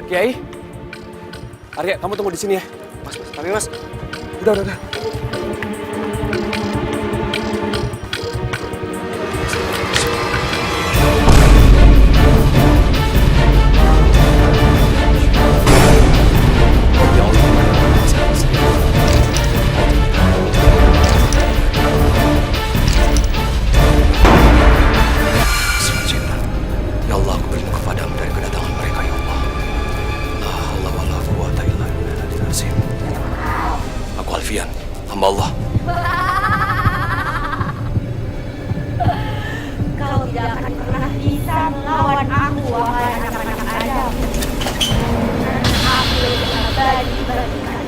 P: Kiai, Arya, kamu tunggu di sini ya. Mas, tapi mas, udah.
A: Ya Allah, aku berlindung kepadamu dari kedatangan mereka, ya Allah. La haula wala quwata illa billahil azim. Aku Alfian, hamba Allah.
F: Kau tidak akan pernah bisa melawan aku, wahai anak-anak Adam. Karena aku lebih abadi bagi kalian.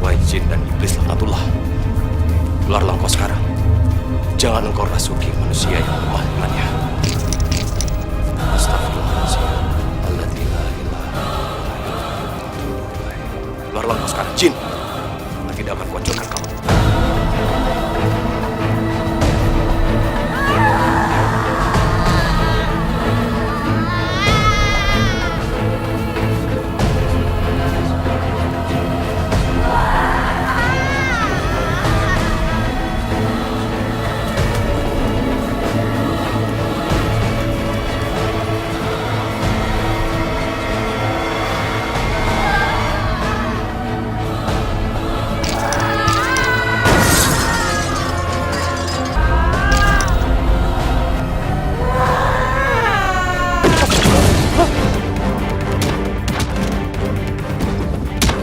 A: Wahai jin dan iblis laknatullah, keluarlah engkau sekarang. Jangan engkau rasuki manusia yang lemah imannya. Astagfirullahaladzim. Alladzi la ilaha illa huwa. Keluarlah engkau sekarang, jin. Lagi tidak akan kuhancurkan kamu.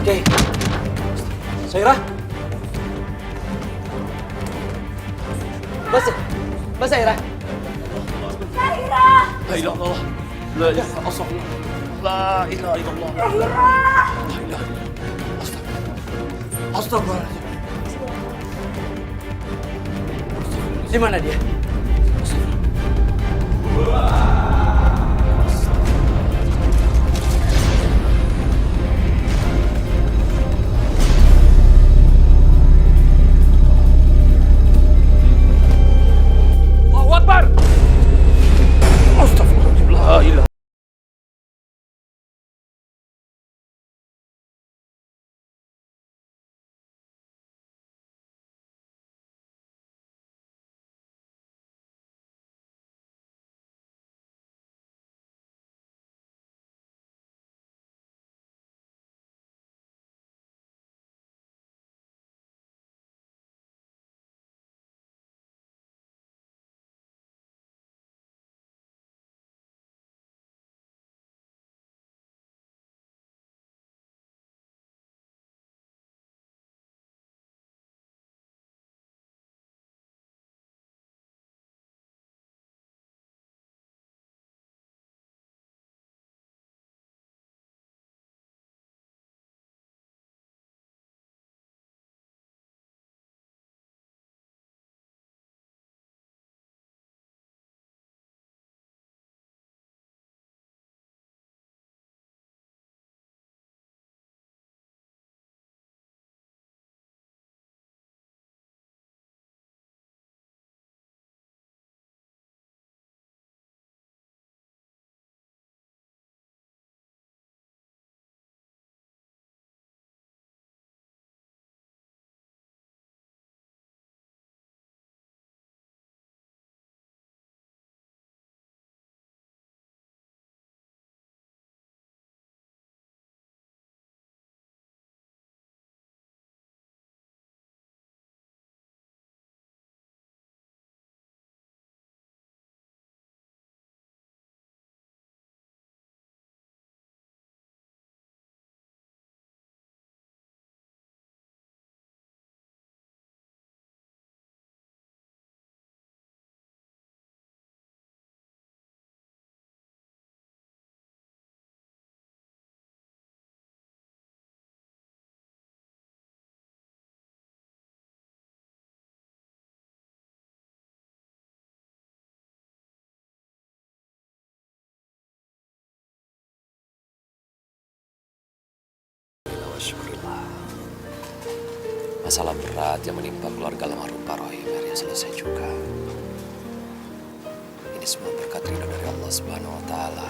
P: Oke, Saira, Mas Saira.
F: Zahira!
A: La ilaha illallah. La ilaha illallah. La ilaha illallah.
F: Zahira!
A: Astagfirullahaladzim.
E: Di mana dia?
P: Allahu Akbar.
A: Astagfirullahaladzim. La ilaha Masalah berat yang menimpa keluarga almarhum Pak Rohim akhirnya selesai juga. Ini semua berkat ridho dari Allah Subhanahu wa Ta'ala.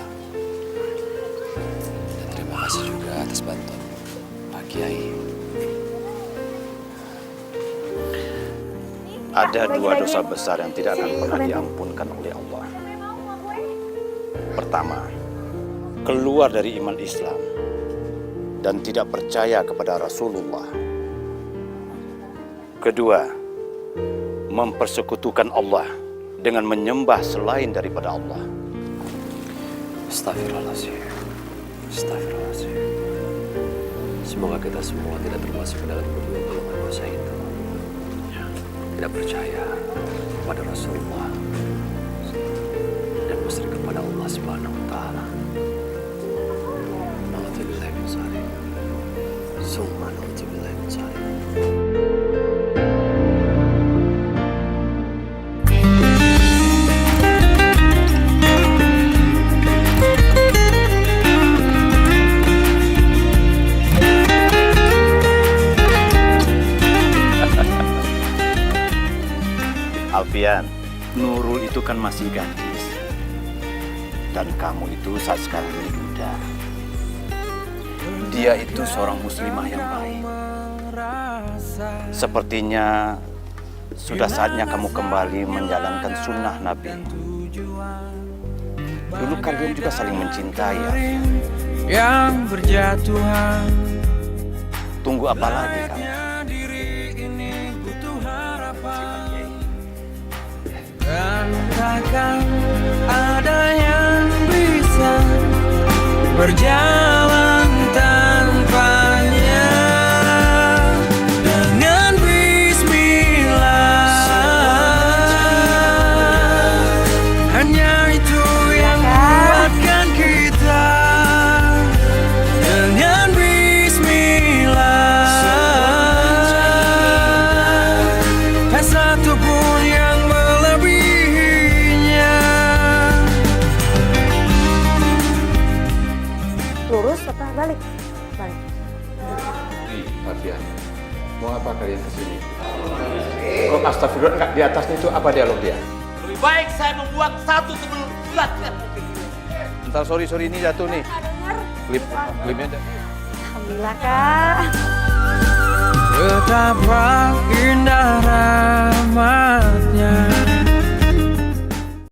A: Dan terima kasih juga atas bantuan Pak Kiai.
D: Ada dua dosa besar yang tidak akan pernah diampunkan oleh Allah. Pertama, keluar dari iman Islam dan tidak percaya kepada Rasulullah. Kedua, mempersekutukan Allah dengan menyembah selain daripada Allah.
A: Astagfirullahaladzim. Astagfirullahaladzim. Semoga kita semua tidak termasuk ke dalam kedua golongan dosa itu. Tidak percaya kepada Rasulullah dan musyrik kepada Allah Subhanahu wa Ta'ala. Na'udzubillahi min dzalik. Summa na'udzubillahi min dzalik.
D: Alfian, Nurul itu kan masih gadis. Dan kamu itu saat sekarang ini duda. Dia itu seorang muslimah yang baik. Sepertinya sudah saatnya kamu kembali menjalankan sunnah Nabi. Dulu kalian juga saling mencintai, Alfian.
M: Yang berjatuhan.
D: Tunggu apa lagi kamu?
M: Dan takkan ada yang bisa berjalan tanpanya. Dengan bismillah, hanya itu yang kuatkan kita. Dengan bismillah, tak satu pun yang
C: Lurus apa balik? Balik.
Q: Alfian, mau apa kalian kesini? Kok astagfirullah enggak di atasnya itu apa dialog dia?
G: Lebih baik saya membuang satu sebelum bulat.
Q: Bentar, sorry ini jatuh nih. Klipnya jatuh.
C: Alhamdulillah, Kak.
M: Betapa indah